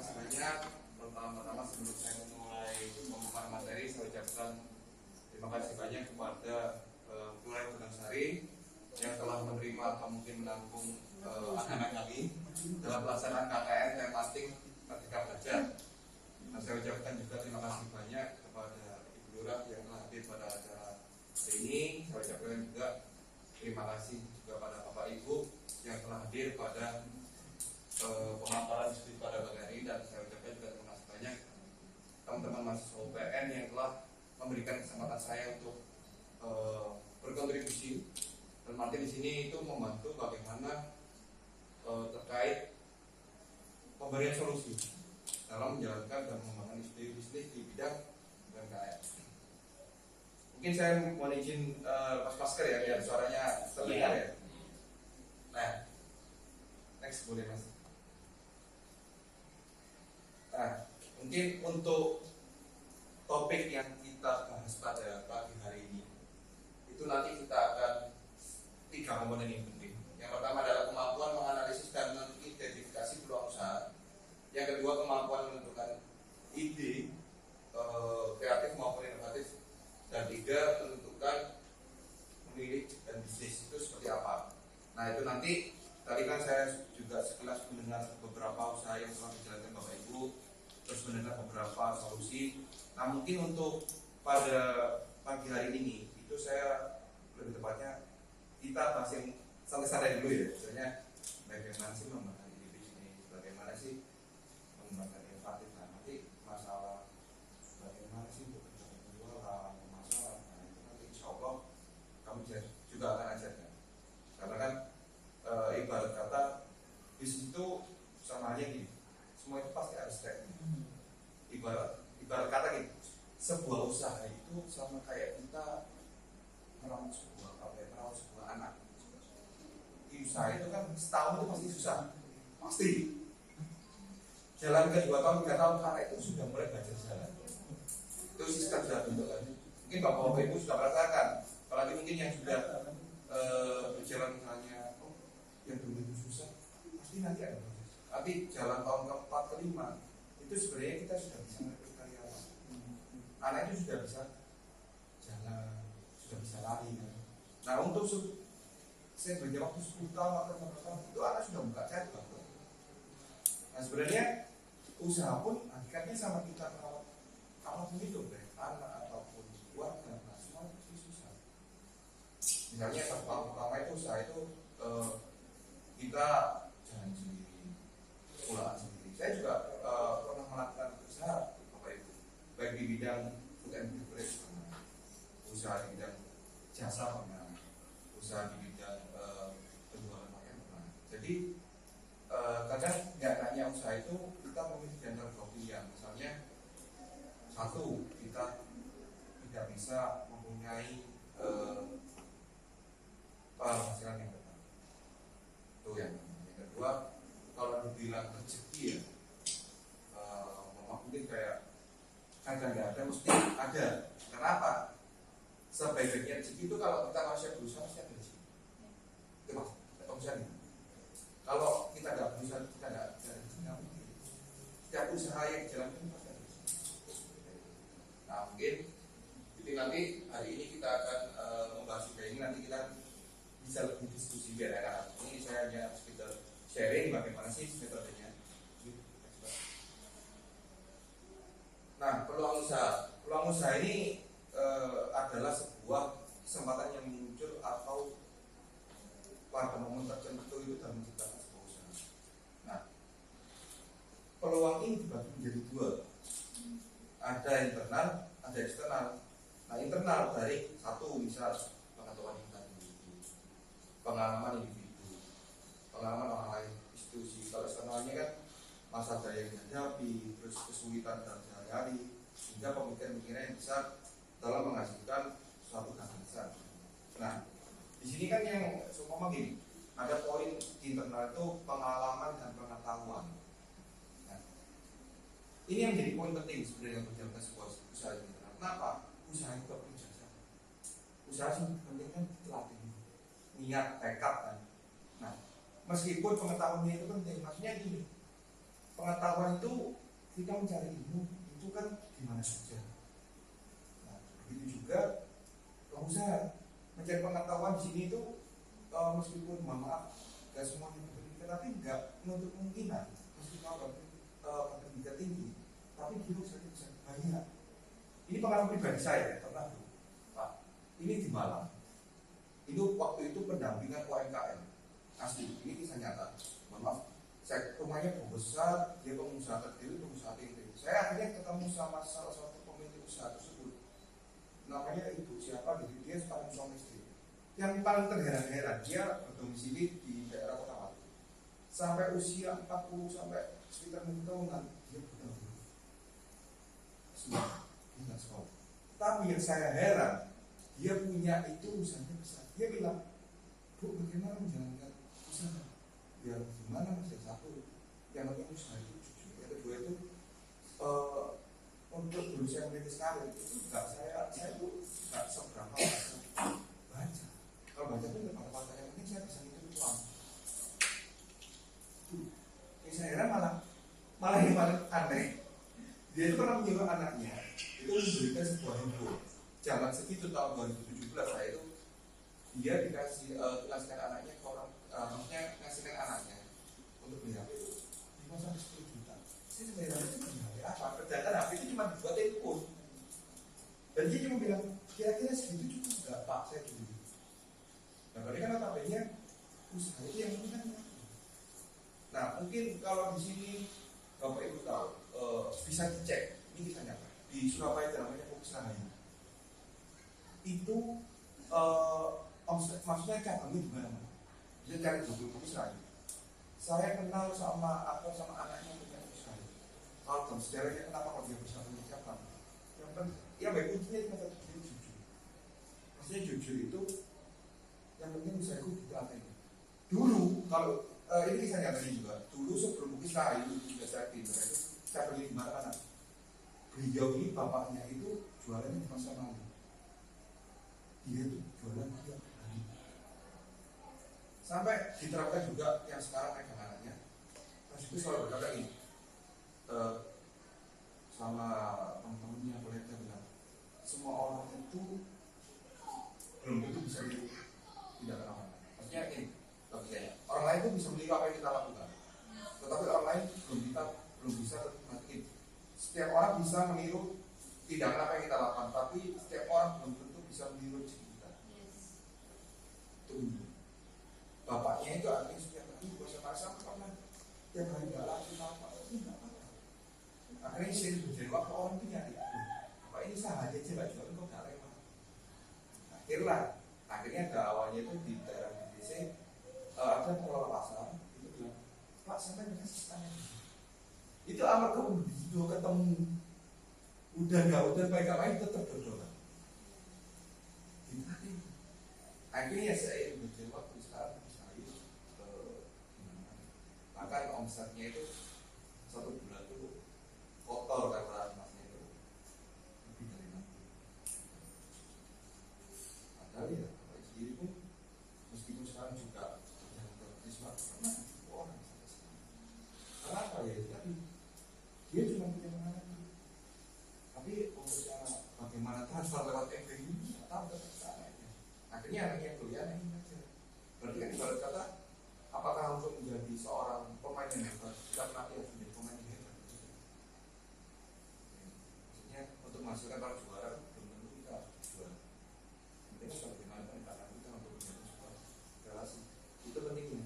kasih banyak. Pertama-tama sebelum saya memulai pembukaan materi, saya ucapkan terima kasih banyak kepada Kelurahan Gunung Sari yang telah menerima atau mungkin menampung anak-anak kami dalam pelaksanaan KKN yang masing ketika belajar. Nah, saya ucapkan juga terima kasih banyak kepada Ibu Lurah yang telah hadir pada acara hari ini. Saya ucapkan juga terima kasih juga pada Bapak Ibu yang telah hadir pada pemaparan studi pada pagi hari, dan saya ucapkan juga terima kasih banyak teman-teman mahasiswa UPN yang telah memberikan kesempatan saya untuk berkontribusi. Dan nanti di sini itu membantu bagaimana terkait pemberian solusi dalam menjalankan dan mengembangkan studi bisnis di bidang UMKM. Mungkin saya mohon izin lepas masker ya, biar suaranya terdengar ya. Nah, next boleh mas. Nah, mungkin untuk topik yang kita bahas pada pagi hari ini, itu nanti kita akan 3 komponen yang penting. Yang pertama adalah kemampuan menganalisis dan mengidentifikasi peluang usaha. Yang kedua, kemampuan menentukan ide kreatif maupun inovatif. Dan 3, menentukan memilih dan bisnis itu seperti apa. Nah, itu nanti tadi kan saya juga sekilas mendengar beberapa usaha yang telah dijalankan Bapak Ibu, terus mendengar beberapa solusi. Nah, mungkin untuk pada pagi hari ini itu saya lebih tepatnya kita bahas yang santai-santai dulu ya. Misalnya bagaimana sih mengembangkan ide bisnis, bagaimana sih mengembangkan inovatif. Nah, nanti masalah bagaimana sih bekerja penjualan, masalah, nah itu nanti insya Allah kami juga akan ajarkan. Karena kan ibarat kata bisnis itu sama aja gini, semua itu pasti ada stepnya. Ibarat kata gitu, sebuah usaha itu sama kayak kita merawat sebuah anak. Usaha itu kan setahun itu pasti susah, pasti. Jalan ke 2 tahun, 3 tahun, karena itu sudah mulai belajar jalan. Itu sistem sudah bentuk kan. Mungkin Bapak Ibu sudah merasakan, apalagi mungkin yang sudah berjalan misalnya, yang dulu itu susah, pasti nanti ada proses. Tapi jalan tahun ke-4, ke-5, itu sebenarnya kita sudah bisa merekrut karyawan. Anak itu sudah bisa jalan, sudah bisa lari kan. Nah, untuk saya belajar waktu 10 tahun atau 15 tahun itu anak sudah buka cabang. Nah, sebenarnya usaha pun hakikatnya sama kita merawat apapun itu, baik anak ataupun keluarga, nah semua pasti susah. Misalnya tahun pertama itu usaha itu kita jalan sendiri, pulang sendiri. Saya juga pernah melakukan usaha Bapak Ibu, baik di bidang food and beverage, usaha di bidang jasa pernah, usaha di bidang penjualan pakaian pernah. Jadi kadang nggak hanya usaha itu kita memilih di antara 2 pilihan. Misalnya satu, kita tidak bisa mempunyai penghasilan yang tetap. Itu yang kedua, kalau dibilang rezeki ya, mungkin kayak kadang nggak ada, mesti ada. Kenapa? Sebaik-baiknya rezeki itu kalau kita masih berusaha pasti ada rezeki. Itu mas, atau misalnya kalau kita nggak berusaha, kita nggak mungkin. Setiap usaha yang dijalankan pasti ada rezeki. Nah, mungkin jadi nanti hari ini kita akan membahas juga ini, nanti kita bisa lebih diskusi biar enak. Ini saya hanya sekedar sharing bagaimana sih metodenya. Nah, peluang usaha ini adalah sebuah kesempatan yang muncul atau pada momen tertentu itu dalam menciptakan sebuah usaha. Nah, peluang ini dibagi menjadi 2. Ada internal, ada eksternal. Nah, internal dari satu, misal pengetahuan kita individu, pengalaman individu, pengalaman orang lain, institusi. Kalau eksternalnya kan masa daya yang dihadapi, terus kesulitan dalam sehari-hari, sehingga pemikiran-pemikiran yang besar dalam menghasilkan suatu gagasan. Nah, di sini kan yang seumpama gini, ada poin di internal itu pengalaman dan pengetahuan. Nah, ini yang menjadi poin penting sebenarnya menjalankan sebuah usaha internal. Kenapa? Usaha itu perlu jasa. Usaha yang penting kan terlatih, niat, tekad kan. Nah, meskipun pengetahuannya itu penting, maksudnya gini, pengetahuan itu kita mencari ilmu itu kan gimana saja. Nah, begitu juga pengusaha mencari pengetahuan di sini itu meskipun maaf gak semuanya berpendidikan, tapi nggak menutup kemungkinan meskipun berpendidikan tinggi, tapi dia bisa banyak. Ini pengalaman pribadi saya pernah Pak. Ini di Malang. Itu waktu itu pendampingan UMKM asli. Ini kisah nyata. Maaf, saya rumahnya besar, dia pengusaha kecil, pengusaha tempe. Saya akhirnya ketemu sama salah satu pemilik usaha tersebut. Namanya ibu siapa gitu, dia sekarang suami istri. Yang paling terheran-heran, dia berdomisili di daerah Kota Batu. Sampai usia 40 sampai sekitar 6 tahunan dia buta huruf. Semua tidak sekolah. Tapi yang saya heran, dia punya itu usahanya besar. Dia bilang, Bu, bagaimana menjalankan usaha? Ya gimana mas, yang satu, yang penting usaha itu jujur. Yang kedua itu untuk dulu saya merintis karir itu enggak, saya itu enggak seberapa baca. Kalau baca itu enggak pada yang penting saya bisa hidup uang. Yang saya heran malah yang paling aneh, dia itu pernah menyuruh anaknya itu memberikan sebuah handphone. Zaman segitu tahun 2017 saya itu dia dikasihkan anaknya ke orang, maksudnya ngasihkan anaknya untuk beli HP itu 5 sampai 10 juta. Saya sebenarnya itu beli HP apa? Kerjaan HP itu cuma buat telepon. Dan dia cuma bilang kira-kira segitu cukup nggak Pak, saya beli. Nah berarti kan notabene usaha itu yang penting kan. Nah mungkin kalau di sini Bapak Ibu tahu bisa dicek, ini kisah nyata di Surabaya namanya Fokus Rahayu. Itu maksudnya cabangnya di mana? Bisa cari Google Fokus Rahayu. Saya kenal sama anaknya punya Fokus Rahayu. Kalau dalam sejarahnya kenapa kalau dia bisa punya cabang? Yang penting, ya baik kuncinya cuma satu, dia jujur. Maksudnya jujur itu yang penting usahaku dipelajari. Dulu kalau ini kisah nyatanya juga. Dulu sebelum Fokus Rahayu juga saya pergi di mana-mana. Beliau ini bapaknya itu jualannya di pasar malam. Dia itu jualan tiap hari. Sampai diterapkan juga yang sekarang pegang anaknya. Mas itu selalu berkata ini sama teman-temannya kolega bilang, semua orang itu belum tentu bisa tidak kenal. Maksudnya ini, orang lain itu bisa meniru apa yang kita lakukan, tetapi orang lain belum bisa mungkin. Setiap orang bisa meniru tidak apa yang kita lakukan, tapi setiap orang belum tentu bisa meniru kita. Tunggu. Bapaknya itu artinya setiap hari puasa pasar karena tiap hari nggak lagi apa tidak apa. Akhirnya sering berjadi waktu orang itu nyari. Bapak ini sahaja aja nggak jual kok nggak rela. Akhirnya ada awalnya itu di daerah BDC ada pengelola pasar itu bilang, Pak sampai dikasih tanya. Itu amat udah ketemu, udah baik main tetap berdoa. Akhirnya saya berjawab waktu sekarang saya bahkan omsetnya itu 1 bulan itu kotor karena emasnya itu lebih dari 60. Padahal ya kalau sendiri pun meskipun sekarang juga yang berisma pernah orang karena apa ya tadi dia cuma punya pengalaman, tapi untuk cara bagaimana transfer lewat FB ini nggak tahu caranya. Akhirnya anaknya kuliah ini aja. Berarti kan ibarat kata, apakah untuk menjadi seorang pemain yang hebat kita melatih harus menjadi pemain yang hebat? Maksudnya untuk menghasilkan para juara belum tentu kita juara. Penting bagaimana peningkatan kita untuk menjadi sebuah relasi itu pentingnya.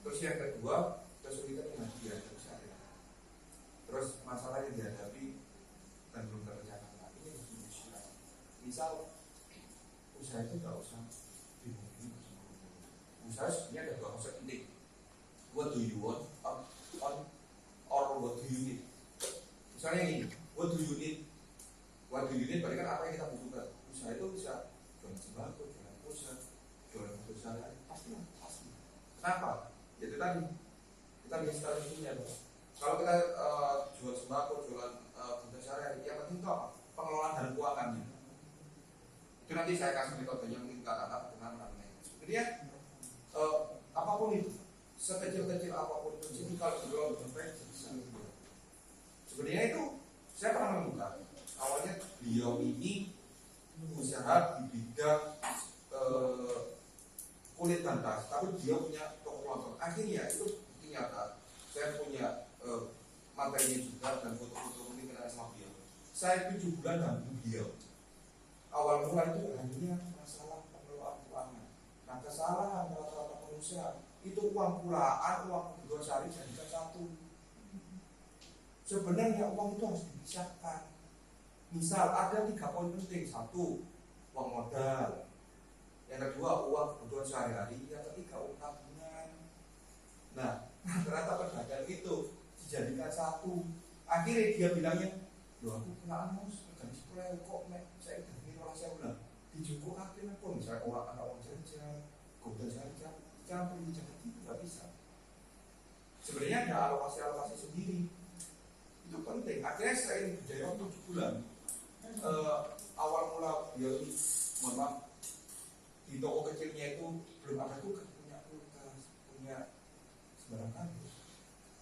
Terus yang kedua kesulitan yang harus dihadapi. Terus masalah yang dihadapi dan belum terrencana ini harus diusahakan. Misal usaha itu nggak usah dihubungi bersama usaha sebenarnya ada 2 konsep penting. What do you want or what do you need? Misalnya ini, what do you need? What do you need berarti kan apa yang kita butuhkan. Usaha itu bisa jualan sembako, jualan pulsa, jualan usaha pasti. Kenapa? Jadi tadi kita bisa punya. Kalau kita jual sembako, jualan benda sehari-hari, yang penting itu apa? Pengelolaan dan keuangannya. Itu nanti saya kasih metodenya mungkin kata-kata dengan namanya. Kemudian apapun itu, sekecil-kecil apapun itu, jadi kalau dikelola dengan baik bisa. Sebenarnya itu saya pernah menemukan awalnya beliau ini usaha di bidang kulit dan tas, tapi dia punya toko lontong. Akhirnya itu bukti nyata. Saya punya materinya juga dan foto-foto mungkin kenal sama beliau. Saya 7 bulan damping beliau. Awal mula itu hanya masalah pengelolaan keuangan. Nah, kesalahan rata-rata manusia itu uang pulaan, uang kebutuhan sehari jadikan satu. Sebenarnya uang itu harus dipisahkan. Misal ada 3 poin penting. 1, uang modal. Yang kedua, uang kebutuhan sehari-hari. Yang ketiga, uang tabungan. Nah, rata-rata pedagang itu dijadikan satu. Akhirnya dia bilangnya, loh aku pulaan harus gaji sekolah kok saya udah ini orang saya udah dijungkuk akhirnya pun misalnya orang anak orang jajan, kebutuhan sehari-hari campur dijaga itu nggak bisa. Sebenarnya ada alokasi sendiri. Itu penting. Akhirnya saya ini berjaya 7 bulan. Awal mula beliau ini, mohon maaf, di toko kecilnya itu belum ada kulkas, punya kulkas, punya sembarang kali.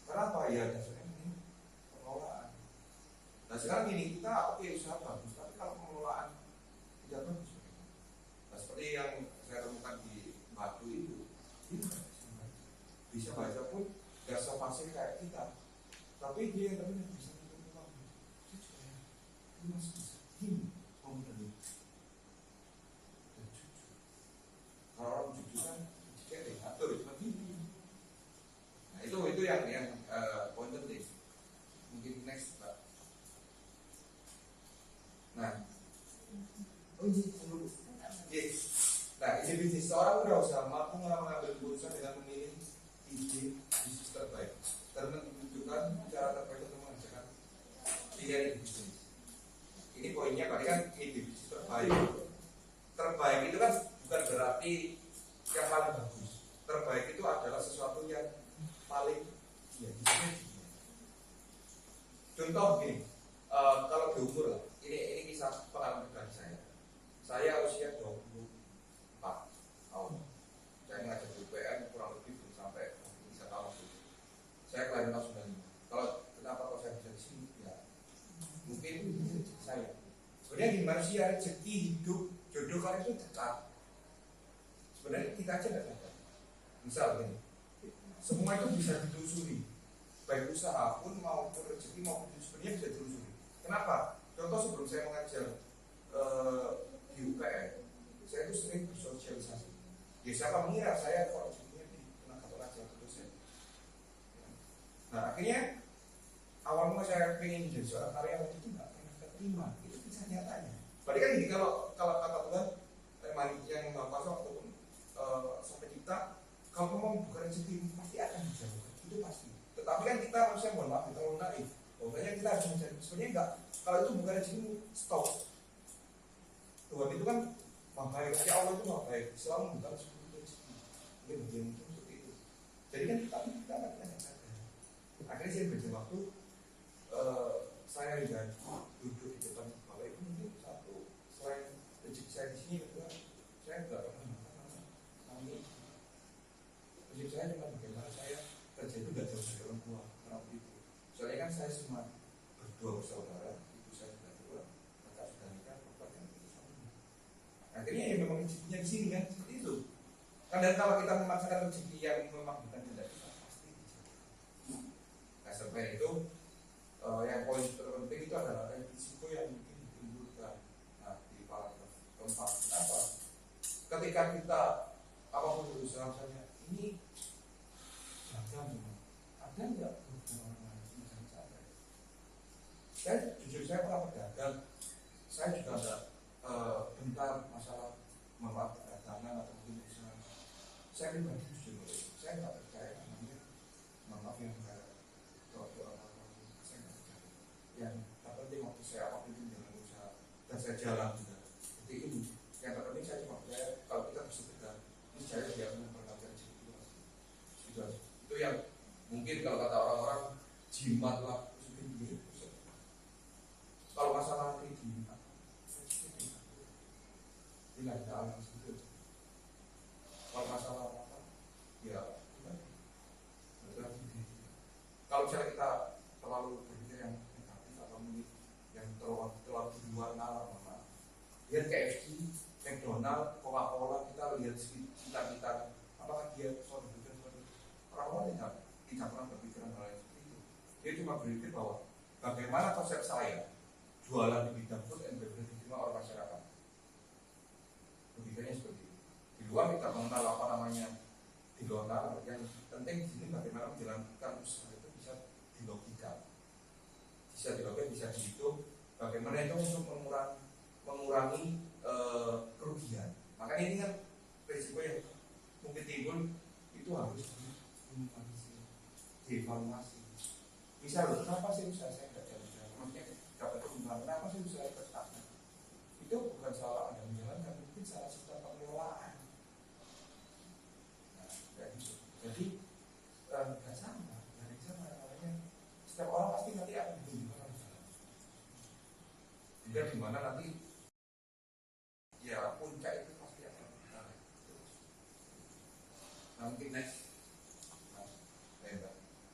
Kenapa? Ya dasarnya ini pengelolaan. Nah sekarang ini kita oke usaha bagus, tapi kalau pengelolaan tidak bagus. Nah seperti yang saya temukan di Batu itu, dia bisa baca pun gak sefasih kayak kita, tapi dia yang bisa menentukan ini masih bisa ini mau dari dan jujur. Kalau orang jujur kan jika diatur cuma ini. Nah itu yang poin penting. Mungkin next Pak. Nah, nah ide bisnis seorang wirausaha mampu mengambil keputusan dengan memilih ide bisnis terbaik dan menentukan cara terbaik untuk mengerjakan ide bisnis. Ini poinnya berarti kan ide bisnis terbaik. Terbaik itu kan bukan berarti yang paling bagus. Terbaik itu adalah sesuatu yang paling ya contoh gini, kalau di umur lah, ini kisah pengalaman pribadi saya. Saya usia 24 tahun. Saya ngajar di UPN kurang lebih belum sampai 3 tahun. Saya kelahiran tahun 95. Kalau kenapa kok saya bisa di sini? Ya mungkin rezeki saya. Sebenarnya di manusia rezeki hidup jodoh kalian itu dekat. Sebenarnya kita aja nggak sadar. Misal gini, semua itu bisa ditelusuri. Baik usaha pun maupun rezeki maupun sebenarnya bisa ditelusuri. Kenapa? Contoh sebelum saya mengajar di UPN, saya itu sering bersosialisasi. Ya siapa mengira saya kalau rezekinya di tenaga pengajar dosen. Nah akhirnya awal mula saya ingin jadi seorang karyawan itu nggak pernah terima. Itu kisah nyatanya. Berarti kan gini, kalau kata Tuhan yang Maha Kuasa ataupun sampai kita, kalau mau bukan rezeki pasti akan dijauhkan. Itu pasti. Tetapi kan kita manusia mohon maaf kita mau naik. Pokoknya kita harus mencari. Sebenarnya enggak. Kalau itu bukan rezeki, stop. Tuhan itu kan maha baik. Ya Allah itu maha baik. Selalu membuka sebuah rezeki. Mungkin bagian itu seperti itu. Jadi kan kita nggak pernah sadar. Akhirnya saya berjalan waktu. Saya juga duduk di depan Bapak Ibu mungkin satu selain rezeki saya di sini kedua saya nggak pernah kami rezeki saya cuma bagaimana saya kerja itu nggak jauh dari orang tua itu. Soalnya kan saya cuma berdua bersaudara, ibu saya sudah tua, kakak sudah nikah, bapak yang itu suami. Akhirnya ya memang rezekinya di sini kan seperti itu. Kadang kalau kita memaksakan rezeki yang memang bukan tidak bisa pasti dijatuhkan. Nah sampai itu yang poin terpenting itu adalah risiko yang mungkin ditimbulkan di paragraf keempat. Kenapa? Ketika kita apapun berusaha misalnya ini jaga ada nggak orang lain jangan sampai. Saya jujur saya pernah pedagang, saya juga ada bentar masalah maaf dagangan atau mungkin usaha. Saya pribadi jujur, saya nggak percaya namanya maaf yang yang terpenting waktu saya apapun itu dengan usaha dan saya jalan juga. Jadi ini yang terpenting saya cuma percaya kalau kita bersedekah ini saya tidak memperkatakan rezeki itu yang mungkin kalau kata orang-orang jimat lah itu. Kalau masalah ini tidak ada alam itu. Kalau masalah apa ya kalau misalnya kita terlalu berpikir yang negatif lihat KFC, McDonald, Coca-Cola, kita lihat sekitar-kita, apakah dia sorry orang-orang tidak pernah berpikiran hal yang seperti itu. Dia cuma berpikir bahwa bagaimana konsep saya jualan di bidang food and beverage diterima oleh masyarakat. Logikanya seperti itu. Di luar kita mengenal apa namanya di luar, yang penting di sini bagaimana menjalankan usaha itu bisa dilogika, bisa dihitung, bagaimana itu untuk mengurangi kerugian. Makanya ini kan risiko yang mungkin timbul itu harus dievaluasi. Misal, kenapa sih usaha saya tidak jalan-jalan? Maksudnya dapat keuntungan, kenapa sih usaha saya stagnan? Itu bukan salah Anda menjalankan, mungkin salah sistem pengelolaan. Nah, kayak gitu. Jadi nggak sama, namanya setiap orang pasti nanti akan ditunjukkan jalan. Jadi di mana nanti ya puncak itu pasti akan menarik. Nah, mungkin next.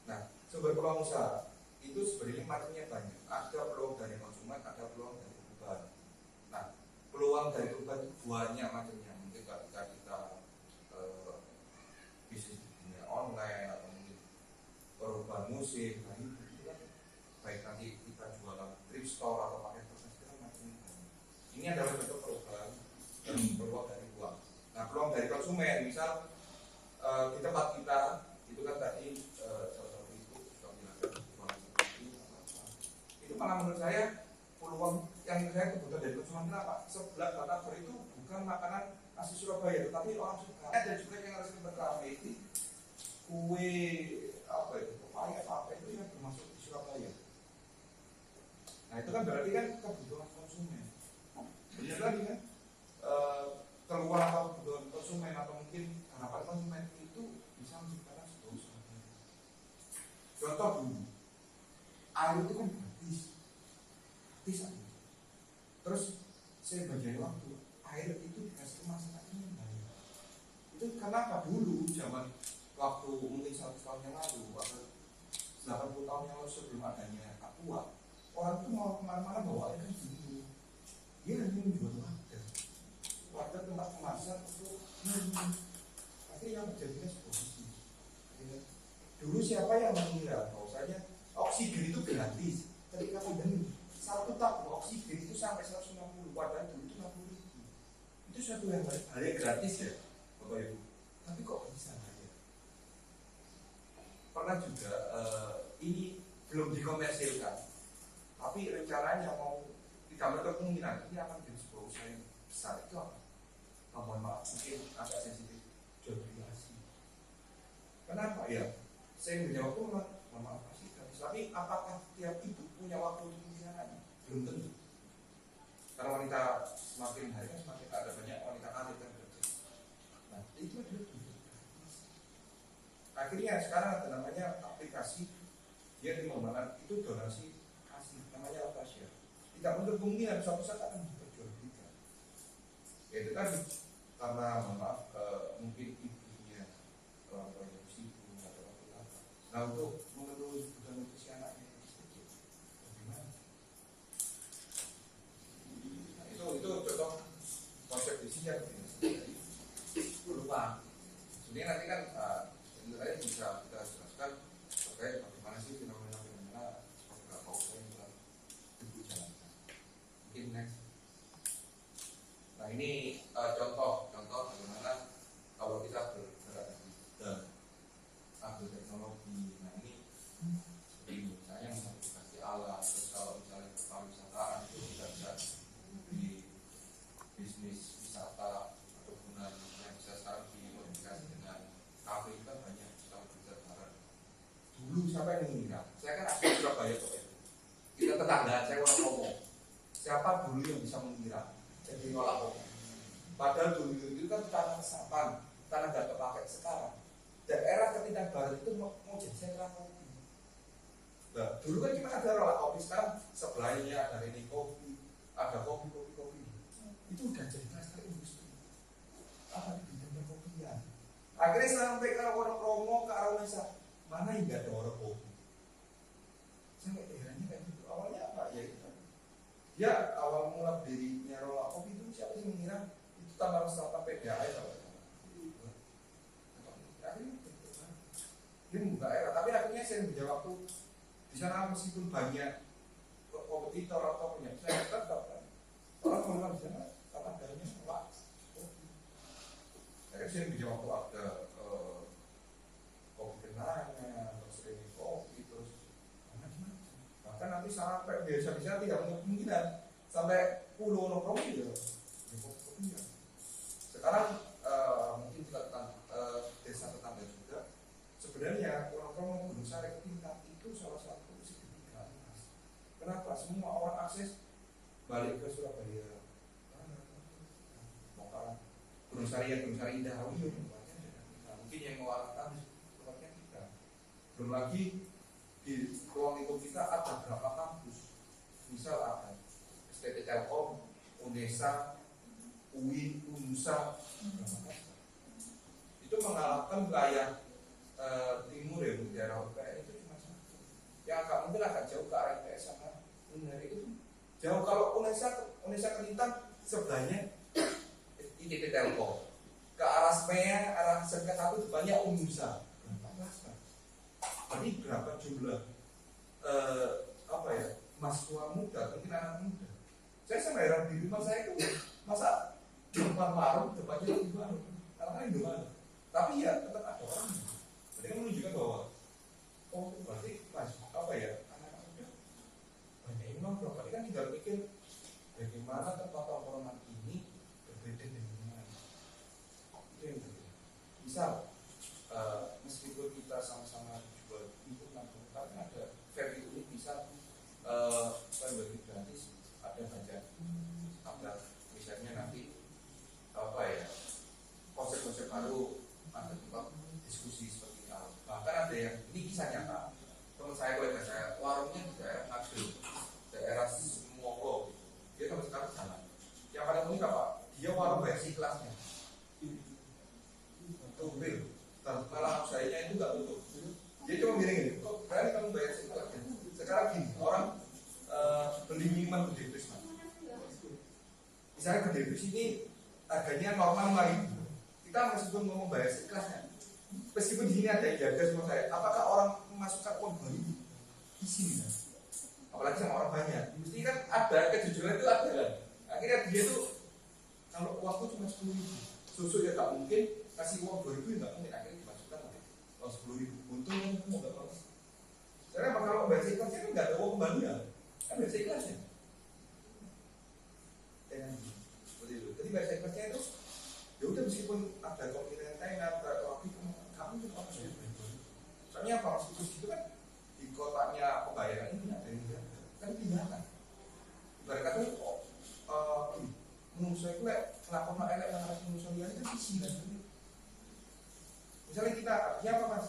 Nah, sumber peluang usaha itu sebenarnya macamnya banyak. Ada peluang dari konsumen, ada peluang dari perubahan. Nah, peluang dari perubahan itu banyak macamnya. Mungkin ketika kita bisnis di dunia online atau mungkin perubahan musik, nah itu kan baik nanti kita jualan thrift store atau pakai proses segala macamnya banyak. Ini adalah bentuk perubahan dan peluang dari uang. Nah, peluang dari konsumen, misal di tempat kita itu kan tadi itu malah menurut saya peluang yang saya kebutuhan dari konsumen kenapa? Sebelah batagor itu bukan makanan asli Surabaya, tetapi orang suka. Ada juga yang harus kita ramai itu kue apa itu, pepaya apa itu yang termasuk di Surabaya. Nah itu kan berarti kan kebutuhan konsumen. Benar lagi kan? Keluar atau kebutuhan konsumen atau mungkin harapan konsumen itu bisa menciptakan sebuah usaha. Contoh dulu, air itu kan gratis. Terus saya berjalan waktu, air itu dikasih masyarakat ini bayar. Itu kenapa dulu zaman waktu mungkin 100 tahun yang lalu atau 80 tahun yang lalu sebelum adanya Aqua, orang itu mau kemana-mana bawa air kan dulu. Dia hanya menjual wadah tempat kemasan untuk minum. Akhirnya yang terjadinya sebuah bisnis. Dulu siapa yang mengira bahwasanya oksigen itu gratis? Ketika pandemi, satu tabung oksigen itu sampai 160, padahal dulu itu 60.000. Itu suatu yang gratis ya, Bapak Ibu. Tapi kok bisa aja? Pernah juga ini belum dikomersilkan, tapi rencananya mau tidak menutup kemungkinan ini akan menjadi sebuah usaha yang besar. Itu apa? Mohon maaf, mungkin agak sensitif, jual obligasi. Kenapa ya? Saya menjawab itu mohon maaf pasti gratis. Tapi apakah tiap ibu punya waktu untuk menjalannya? Belum tentu. Karena wanita semakin hari kan semakin ada banyak wanita karir yang kerja. Nah itu adalah bentuk gratis. Akhirnya sekarang ada namanya aplikasi dia dimana itu donasi kasih namanya Latasya. Tidak menutup kemungkinan suatu saat akan diperjualbelikan. Itu kan karena maaf mungkin ibunya orang tua yang sibuk atau apa. Nah untuk memenuhi kebutuhan nutrisi anaknya sedikit, bagaimana? Nah, itu contoh konsep bisnis yang lupa. Jadi nanti kan sebenarnya bisa kita jelaskan terkait bagaimana sih fenomena seperti apa usaha yang telah ibu jalankan. Mungkin next. Nah ini contoh bagaimana kalau kita bergerak dan ambil teknologi. Nah ini seperti misalnya modifikasi alat. Terus kalau misalnya pariwisataan itu kita bisa di bisnis wisata perkebunan yang bisa sekarang dimodifikasi dengan kafe itu kan banyak kita bekerja bareng. Dulu siapa yang mengira? Saya kan asli Surabaya kok itu. Kita tetangga, saya orang ngomong. Siapa dulu yang bisa mengira? Jadi nolak kopi. Padahal dulu itu kan tanah resapan, tanah gak terpakai sekarang. Daerah Ketitan Barat itu mau jadi sentra kopi. Nah, dulu kan cuma ada nolak kopi, sekarang sebelahnya ada ini kopi, ada kopi. Itu udah jadi klaster industri. Apa di bidang perkopian? Akhirnya sampai ke orang Romo, ke arah Desa, mana yang gak ada orang kopi? Sampai daerahnya kayak gitu. Awalnya apa ya itu? Ya awal mula dirinya nolak kopi itu tanpa selatan PDAM dia membuka era, tapi akhirnya saya punya waktu di sana meskipun banyak kompetitor atau punya saya tetap kan orang orang di sana apa adanya wah saya punya waktu ada kopi kenangan terus ini kopi terus bahkan nanti sampai biasa-biasa tidak kemungkinan sampai pulau nongkrong ya sekarang mungkin kita desa tetangga juga sebenarnya orang-orang berusaha ke tingkat itu salah satu signifikan. Kenapa? Semua orang akses balik ke Surabaya, Bongkaran, Gunung Sari Indah, mungkin yang mewakilkan tempatnya kita. Belum lagi di ruang lingkup kita ada berapa kampus, misal ada STT Telkom, Unesa, UIN, UNSA, itu mengalahkan wilayah timur ya di daerah UPN itu cuma satu. Yang agak mungkin agak jauh ke arah IPS sama UNER itu jauh. Kalau Unesa Kelintang sebelahnya ITT Telkom, ke arah Semea, arah Serka satu banyak UNSA. Jadi berapa jumlah mahasiswa muda, mungkin anak muda. Saya sama heran di rumah saya itu masa di depan warung depannya di warung, karena di warung. Tapi ya tetap ada orang. Jadi kan menunjukkan bahwa berarti anak-anak muda banyak yang nongkrong. Berarti kan tinggal pikir bagaimana tempat tongkrongan ini berbeda dengan yang lain. Itu yang berbeda. Misal meskipun kita sama-sama jual input nongkrong, tapi ada value unik. Misal bagi gratis ada baca, ada misalnya nanti konsep-konsep baru, ada tempat diskusi seperti itu. Bahkan ada yang ini kisah nyata teman saya, kolega saya, warungnya di daerah Agel, daerah Semogo, dia sampai sekarang sana. Yang paling unik apa? Dia warung versi kelasnya tutup, malah usahanya itu nggak tutup. Dia cuma miringin, kok berani kamu bayar si kelasnya? Sekarang gini, orang beli minuman gede Prisma. Misalnya gede Pris ini harganya normal 5.000. Kita meskipun mau membayar sekelasnya, meskipun di sini ada yang jaga semua saya, apakah orang memasukkan uang 2.000 di sini? Apalagi sama orang banyak, mesti kan ada kejujuran itu ada kan. Akhirnya dia tuh kalau uangku cuma 10.000, susu ya tak mungkin kasih uang 2.000 ya nggak mungkin, akhirnya dimasukkan uang 10.000. Untungnya mau nggak apa-apa. Karena kalau bayar sekelasnya kan nggak ada uang kembalian, kan bayar sekelasnya. Jadi bahasa Inggrisnya itu ya udah meskipun ada kopi renteng atau kopi kamu itu apa sih? Soalnya apa meskipun itu kan di kotaknya pembayaran ini ada yang jaga, kan pinjaman. Ibarat kata menurut saya itu kenapa elek yang harus menurut saya itu sisi kan? Misalnya kita artinya apa mas?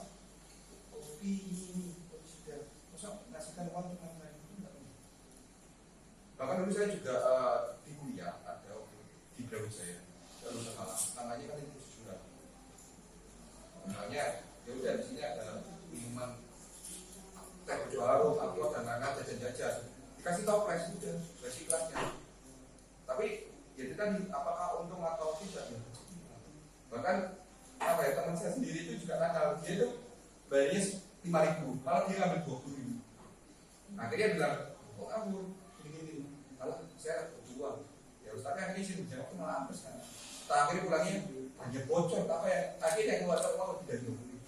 Kopi ini kopi sudah, masa ngasihkan uang untuk orang lain itu enggak? Bahkan dulu saya juga di kuliah ada di Brawijaya, lulusan malam, namanya kan itu sudah. Namanya ya udah di sini ada minuman teh baru, atau dan anak jajan-jajan, dikasih toples udah, versi kelasnya. Tapi ya kita apakah untung atau tidak ya? Bahkan teman saya sendiri itu juga nakal, dia tuh bayarnya 5.000, malah dia ngambil 20.000. Akhirnya dia bilang, kok ngabur, gini-gini, malah saya berjuang. Ya Ustaznya akhirnya sih jawab malah apes kan. Akhirnya pulangnya hanya bocor, apa ya? Akhirnya keluar uang lebih dari 20.000.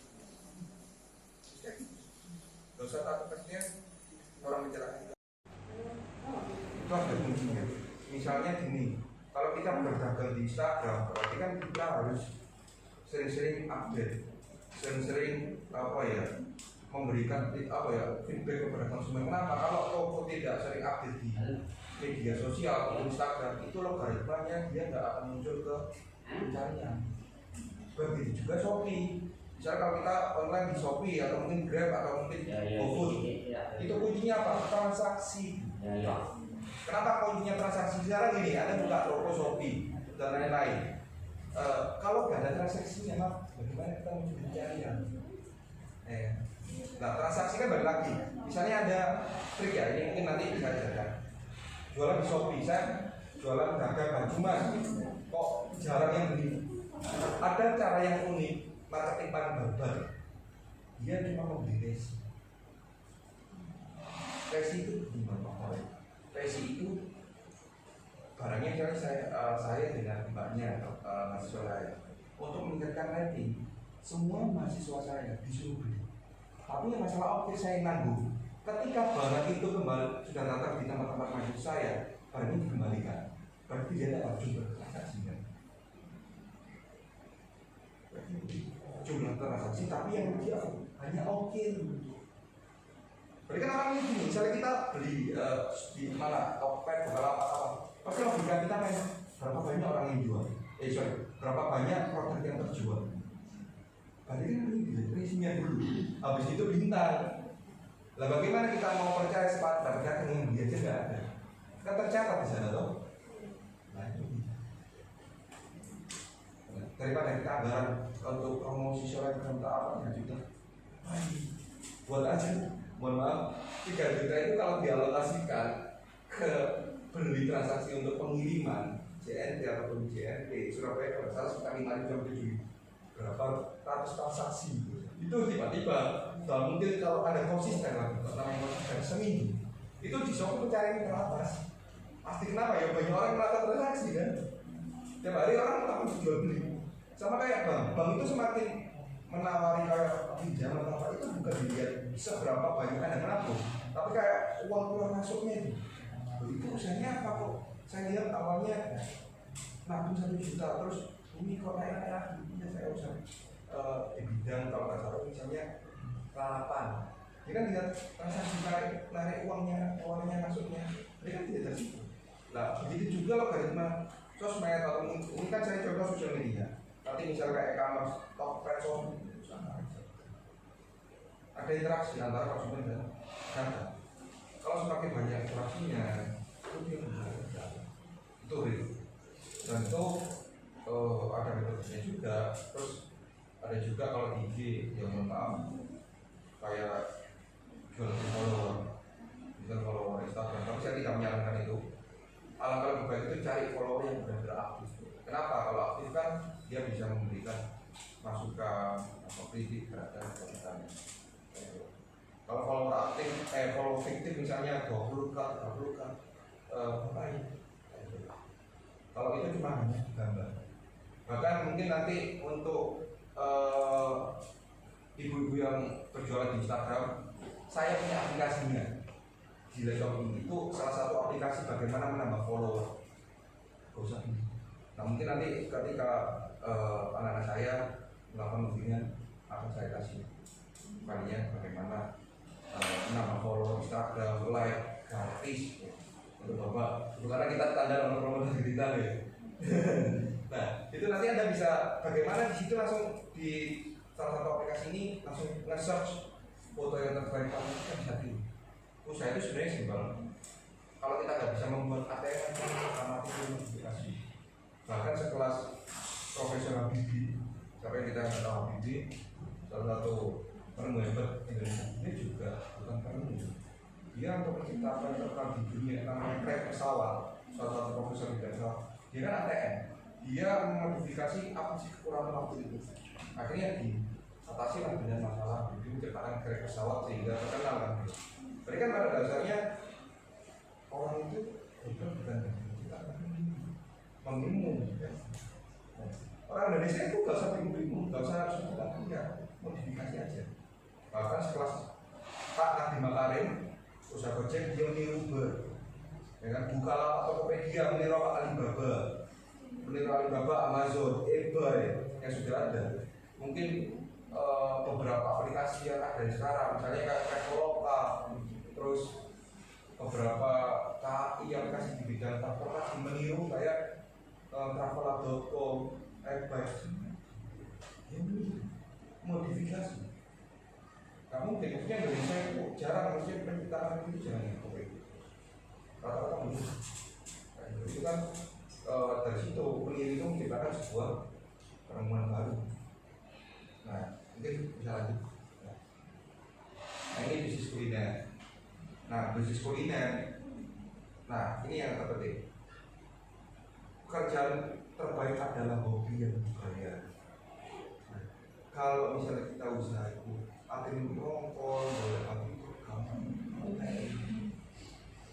Gak usah takut pastinya orang mencerahkan. Itu ada kuncinya. Misalnya gini, kalau kita berdagang di Instagram, berarti kan kita harus sering-sering update, sering-sering memberikan feedback kepada konsumen. Kenapa? Kalau toko tidak sering update di media sosial atau Instagram, itu logaritmanya dia nggak akan muncul ke pencarian. Begitu juga Shopee. Misalnya kalau kita online di Shopee atau mungkin Grab atau mungkin GoFood, itu kuncinya apa? Transaksi. Kenapa kuncinya transaksi? Sekarang gini, ada buka toko Shopee dan lain-lain. Kalau nggak ada transaksinya, bagaimana kita muncul di pencarian? Nah, transaksi kan balik lagi. Misalnya ada trik ya, ini mungkin nanti bisa diajarkan. Jualan di Shopee, saya jualan dagang baju mas. kok jarang yang beli. Ada cara yang unik, marketing paling barbar. Dia cuma membeli resi. Resi itu gimana? Resi itu barangnya misalnya saya dengan mbaknya mahasiswa saya untuk meningkatkan rating, semua mahasiswa saya disuruh beli. Tapi yang masalah oke saya nanggung. Ketika barang itu kembali sudah datang di tempat-tempat mahasiswa saya, barang ini dikembalikan. Berarti dia dapat jumlah transaksi kan? Jumlah transaksi, tapi yang dia hanya oke. Berarti kan orang ini gini, misalnya kita beli di mana Tokped, apa pasti logika kita kan berapa banyak orang yang jual, berapa banyak produk yang terjual. Berarti kan ini resinya dulu, habis itu bintang. Lah bagaimana kita mau percaya pada pedagang yang dia aja nggak ada? Kan tercatat di sana toh. Nah itu daripada kita anggaran untuk promosi sore untuk apa ya juta, buat aja. Mohon maaf, 3 juta itu kalau dialokasikan ke beli transaksi untuk pengiriman JNT ataupun JNT Surabaya kalau salah sekitar 5.000 berapa ratus transaksi itu tiba-tiba mungkin kalau ada konsisten lah, namanya konsisten seminggu itu di Shopee pencarian teratas pasti. Kenapa ya? Banyak orang melakukan transaksi kan, tiap hari orang melakukan jual beli. Sama kayak bank itu semakin menawari kayak pinjaman apa itu bukan dilihat seberapa banyak Anda menabung, tapi kayak uang keluar masuknya itu usahanya apa kok? Saya lihat awalnya nabung 1 juta terus ini kok naik ini saya usah di bidang kalau nggak salah misalnya lalapan. Ini kan lihat transaksi narik uangnya masuknya, ini kan tidak dari situ. Nah begitu juga logaritma sosmed atau ini kan saya contoh sosial media. Nanti misalnya kayak e-commerce, Tokped, ada interaksi antara konsumen dan data. Kalau semakin banyak interaksinya, itu dia menjadi itu real. Dan itu ada metodenya juga. Terus ada juga kalau di IG yang mohon maaf kayak jual follower, bisa follower Instagram. Tapi saya tidak menyarankan itu. Alangkah lebih baik itu cari follower yang benar-benar aktif. Kenapa? Kalau aktif kan dia bisa memberikan masukan atau kritik terhadap kontennya. Kalau follower aktif, follower fiktif misalnya 20k, 30k, ngapain? Kalau itu cuma hanya gambar. Bahkan mungkin nanti untuk ibu-ibu yang berjualan di Instagram, saya punya aplikasinya di laptop ini. Itu salah satu aplikasi bagaimana menambah follower. Gak usah ini. Nah mungkin nanti ketika anak-anak saya melakukan ujian akan saya kasih kalian bagaimana menambah follower Instagram, like gratis ya. Untuk bapak, karena kita tanda nomor promosi digital ya. Nah itu nanti Anda bisa bagaimana di situ langsung di salah satu aplikasi ini langsung nge-search foto yang terbaik kamu kita bisa pilih. Usaha itu sebenarnya simpel. Kalau kita nggak bisa membuat ATM sama itu aplikasi. Bahkan sekelas Profesor Habibie, siapa yang kita nggak tahu Habibie, salah satu penemu hebat Indonesia ini juga bukan penemu. Dia untuk menciptakan terkenal di dunia namanya krek pesawat, salah satu profesor di pesawat. Dia kan ATM, dia memodifikasi apa sih kekurangan waktu itu. Akhirnya diatasi lah dengan masalah dia menciptakan krek pesawat sehingga terkenal kan. Jadi kan pada dasarnya orang itu bukan menciptakan mengimu. Orang Indonesia itu gak usah bingung, gak usah harus menciptakan ya, modifikasi aja. Bahkan sekelas Pak Nadiem Makarim, usaha Gojek dia meniru Uber, ya kan? Bukalapak, Tokopedia meniru Alibaba, Amazon, eBay yang sudah ada. Mungkin beberapa aplikasi yang ada sekarang, misalnya kayak Traveloka, terus beberapa KAI yang kasih di bidang transportasi meniru kayak traveloka.com, eBay, modifikasi. Kamu mungkin Indonesia itu jarang mungkin penciptaan itu jangan itu. Rata-rata mungkin. Itu kan dari situ pendiri itu menciptakan sebuah penemuan baru. Nah, mungkin bisa lanjut. Nah, ini bisnis kuliner. Nah, bisnis kuliner. Nah, ini yang terpenting. Pekerjaan terbaik adalah hobi yang dibayar. Nah, kalau misalnya kita usaha itu akhirnya rongkol, boleh pagi program,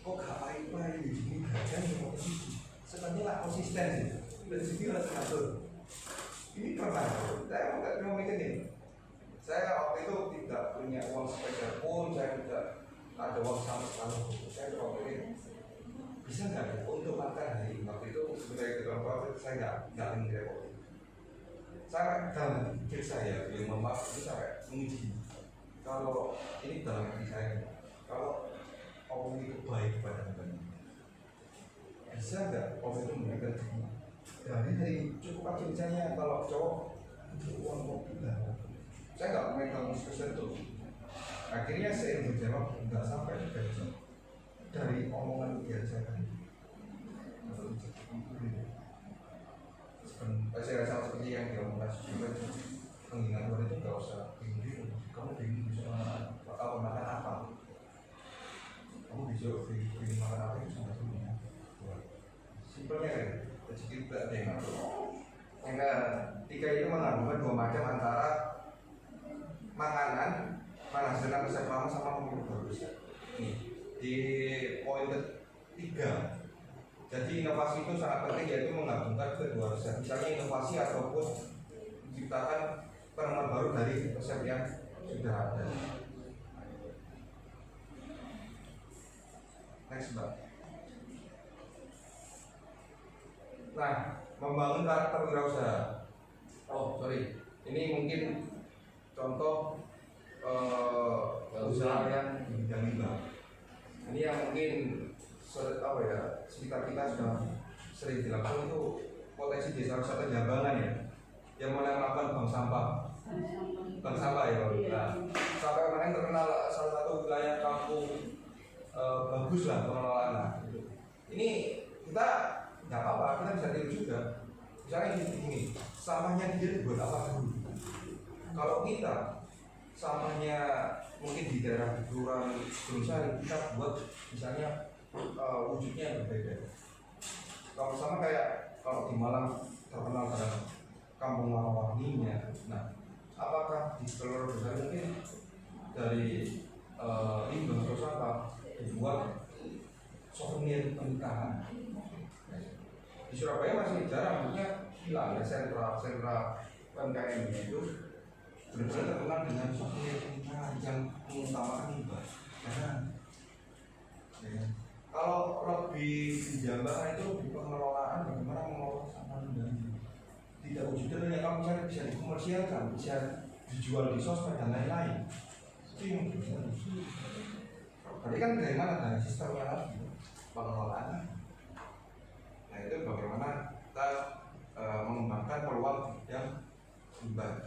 kok gak baik-baik di sini gajian yang itu. Sebenarnya nggak konsisten sih. Rezeki harus ngatur. Ini pernah, saya nggak mikir nih. Saya waktu itu tidak punya uang sepeda pun, saya tidak ada uang sama sekali. Saya coba mikir, bisa nggak ya untuk makan hari waktu itu sebagai ketua keluarga saya nggak ingin repot. Saya dalam pikir saya yang memaaf itu saya menguji kalau ini dalam hati saya, kalau Allah itu baik kepada hamba, bisa nggak Allah itu memberikan hikmah dari cukup aja misalnya kalau cowok uang kopi lah, saya nggak memegang spesial itu. Akhirnya saya menjawab nggak sampai 3 jam dari omongan dia saya kan. Saya rasa seperti yang dia omongkan juga, mengingat Tuhan itu nggak usah bingung. Kamu bingung bisa makan apa? Kamu bisa bingung makan apa itu sama semuanya. Simpelnya kan, rezeki tidak ada yang ngatur. Karena tiga itu menggabungkan 2 macam antara makanan, menghasilkan resep lama sama pemilu baru. Ini di poin ketiga. Jadi inovasi itu sangat penting, yaitu menggabungkan kedua resep. Misalnya inovasi ataupun menciptakan penemuan baru dari resep yang sudah ada. Next, Mbak. Nah, membangun karakter wirausaha. Oh, sorry. Ini mungkin contoh usaha yang di bidang limbah. Ini yang mungkin sekitar kita sudah sering dilakukan itu potensi desa wisata Jambangan ya, yang mulai melakukan bank sampah ya. Nah, sampai kemarin terkenal salah satu wilayah kampung bagus lah pengelolaan. Ini kita nggak apa-apa, kita bisa tiru juga. Misalnya gini, sampahnya dia dibuat apa dulu? Kalau kita sampahnya mungkin di daerah kelurahan Gunungsari, kita buat misalnya wujudnya yang berbeda. Kalau sama kayak kalau di Malang terkenal dengan kampung warna-warninya. Nah, apakah di Telur Besar mungkin dari limbah atau sampah dibuat souvenir pernikahan? Di Surabaya masih jarang, maksudnya hilang ya sentra UMKM itu benar-benar terkenal dengan souvenir pernikahan yang mengutamakan limbah. Kalau lebih di Jambangan itu di pengelolaan bagaimana mengelola sampah limbah. Tidak wujudnya yang kamu cari bisa dikomersialkan, bisa dijual di sosmed dan lain-lain. Itu yang bisa. Berarti kan dari mana dari sistemnya lagi pengelolaan. Nah itu bagaimana kita mengembangkan peluang yang limbah.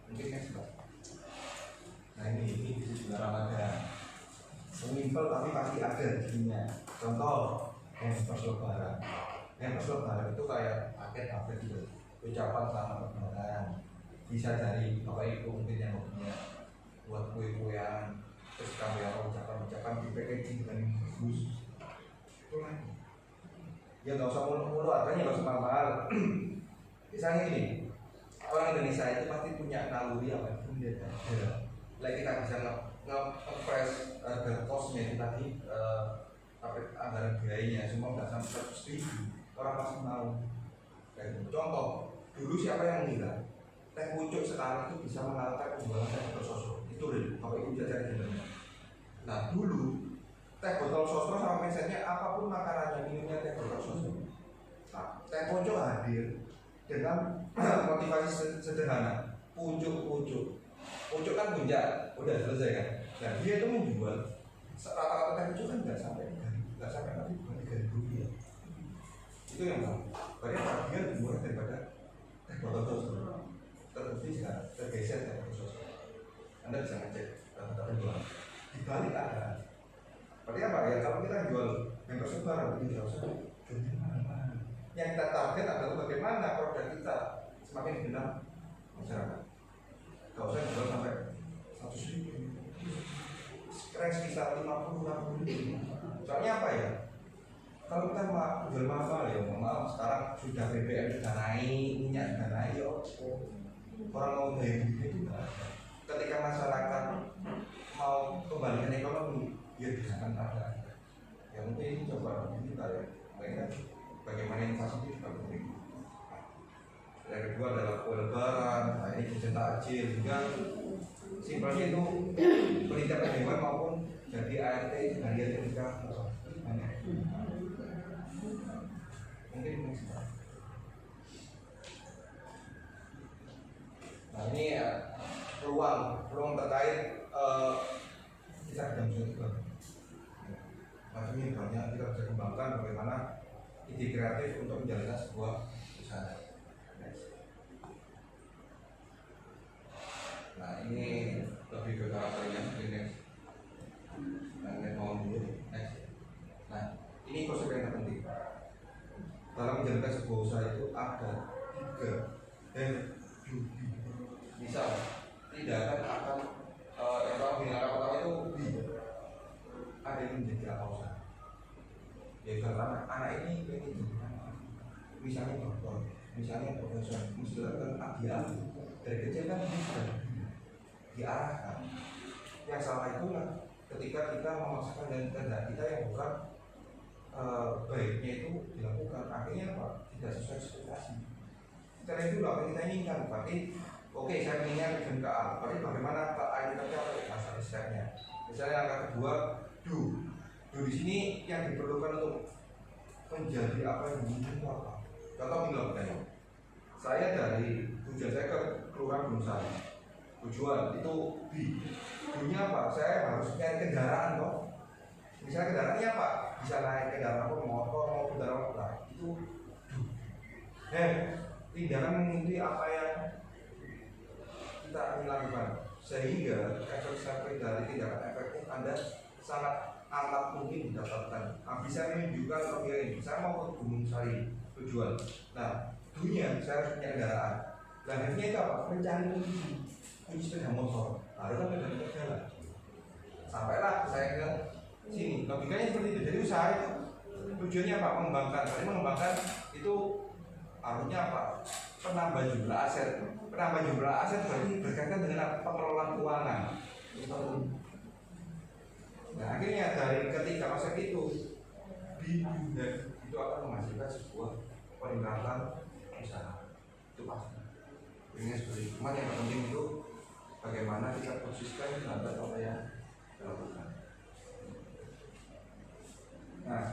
Mungkin next Pak. Nah ini bisa juga Ramadan. Mengimpel tapi pasti ada jadinya. Contoh hampers lebaran. Hampers lebaran itu kayak paket gitu. Ucapan selamat lebaran. Bisa dari bapak ibu mungkin yang punya buat kue-kuean, terus kamu yang ucapan-ucapan di packaging dengan bagus. Itu kan. Ya nggak usah mulu-mulu, artinya nggak usah mahal. Misalnya ini, orang Indonesia itu pasti punya naluri apa pun dia ada. Like kita bisa nge-press harga kosnya itu tadi anggaran biayanya semua nggak sampai 100.000, orang pasti mau. Contoh, dulu siapa yang mengira teh pucuk sekarang itu bisa mengalahkan penjualan teh botol sosro? Itu real, kalau itu bisa cari sebenarnya. Nah dulu teh botol sosro sama mindsetnya apapun makanannya minumnya teh botol sosro. Nah teh pucuk hadir dengan motivasi sederhana, pucuk kan puncak, udah selesai kan. Nah dia itu menjual rata-rata teh pucuk kan nggak sampai nanti bukan 3.000 rupiah. Itu yang tahu. Berarti harganya lebih murah daripada teh botol sosro. Terbukti sekarang tergeser teh botol sosro. Anda bisa ngecek data penjualan. Dibalik ada. Berarti apa ya? Kalau kita jual yang tersebar, itu tidak usah jualnya mana-mana. Yang kita target adalah bagaimana produk kita semakin dikenal masyarakat. Gak usah jual sampai 100.000. Sekarang sekitar 50-60 ribu. Soalnya apa ya? Kalau kita jual mahal ya, maaf sekarang sudah BBM sudah naik, minyak sudah naik, ya orang mau gaya hidup itu nggak ada. Ketika masyarakat mau kembalikan ekonomi, ya jangan ada. Ya mungkin ini coba kita ya, makanya bagaimana inflasi itu juga penting. Yang kedua adalah kue lebaran, nah ini jajan takjil, juga simpelnya itu pendidikan hewan maupun jadi ART harian ketika mungkin nah ini ya, peluang terkait kita sedang juga maksudnya banyak kita bisa kembangkan bagaimana ide kreatif untuk menjalankan sebuah usaha. Nah ini lebih ke karakternya ini. Nah ini mau dulu. Nah ini konsep yang terpenting dalam menjalankan sebuah usaha itu ada 3 misal tidak akan yang orang bilang apa itu ada yang menjadi apa usaha. Ya karena anak ini misalnya dokter, misalnya profesor, misalnya dia dari kecil kan bisa diarahkan. Yang salah itulah ketika kita memaksakan dan kehendak kita yang bukan baiknya itu dilakukan, akhirnya apa? Tidak sesuai ekspektasi. Karena itu apa yang kita inginkan, berarti oke, saya inginkan tujuan ke A, berarti bagaimana ke A itu tercapai masalah stepnya. Misalnya angka kedua, do di sini yang diperlukan untuk menjadi apa yang diinginkan itu apa? Contoh misalnya, saya dari tujuan saya ke kelurahan Bungsari, tujuan itu B, B-nya apa? Saya harus nyari kendaraan toh. Misalnya kendaraannya apa? Bisa naik kendaraan apa, motor mau kendaraan apa? Itu do. Tindakan mengikuti apa yang kita ingin lakukan, sehingga efek samping dari tindakan efektif Anda sangat amat mungkin didapatkan. Bisa menunjukkan ketika ini saya mau ke Gunung Sari tujuan. Nah, dunia saya harus punya kendaraan. Nah, akhirnya itu apa? Mencari kunci sepeda motor. Harus kan dari jalan. Sampailah saya ke sini. Logikanya seperti itu. Jadi usaha itu tujuannya apa? Mengembangkan. Jadi mengembangkan itu artinya apa? Penambah jumlah aset. Penambah jumlah aset berarti berkaitan dengan pengelolaan keuangan. Nah, akhirnya dari ketiga konsep itu itu akan menghasilkan sebuah peningkatan usaha. Itu pasti. Ini seperti itu. Cuma yang penting itu bagaimana kita konsisten terhadap apa yang dilakukan. Nah,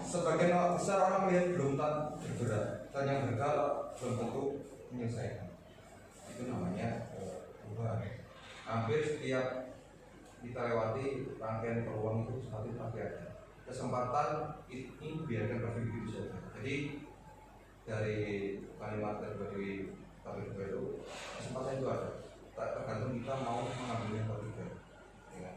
sebagian besar orang melihat belum bergerak dan yang bergerak belum tentu menyelesaikan. Itu namanya perubahan. Hampir setiap kita lewati rangkaian peluang itu satu pasti ada. Kesempatan ini biarkan berpikir saja. Jadi dari kalimat dari tabel itu kesempatan itu ada. Tergantung kita mau mengambil yang ketiga. Ya.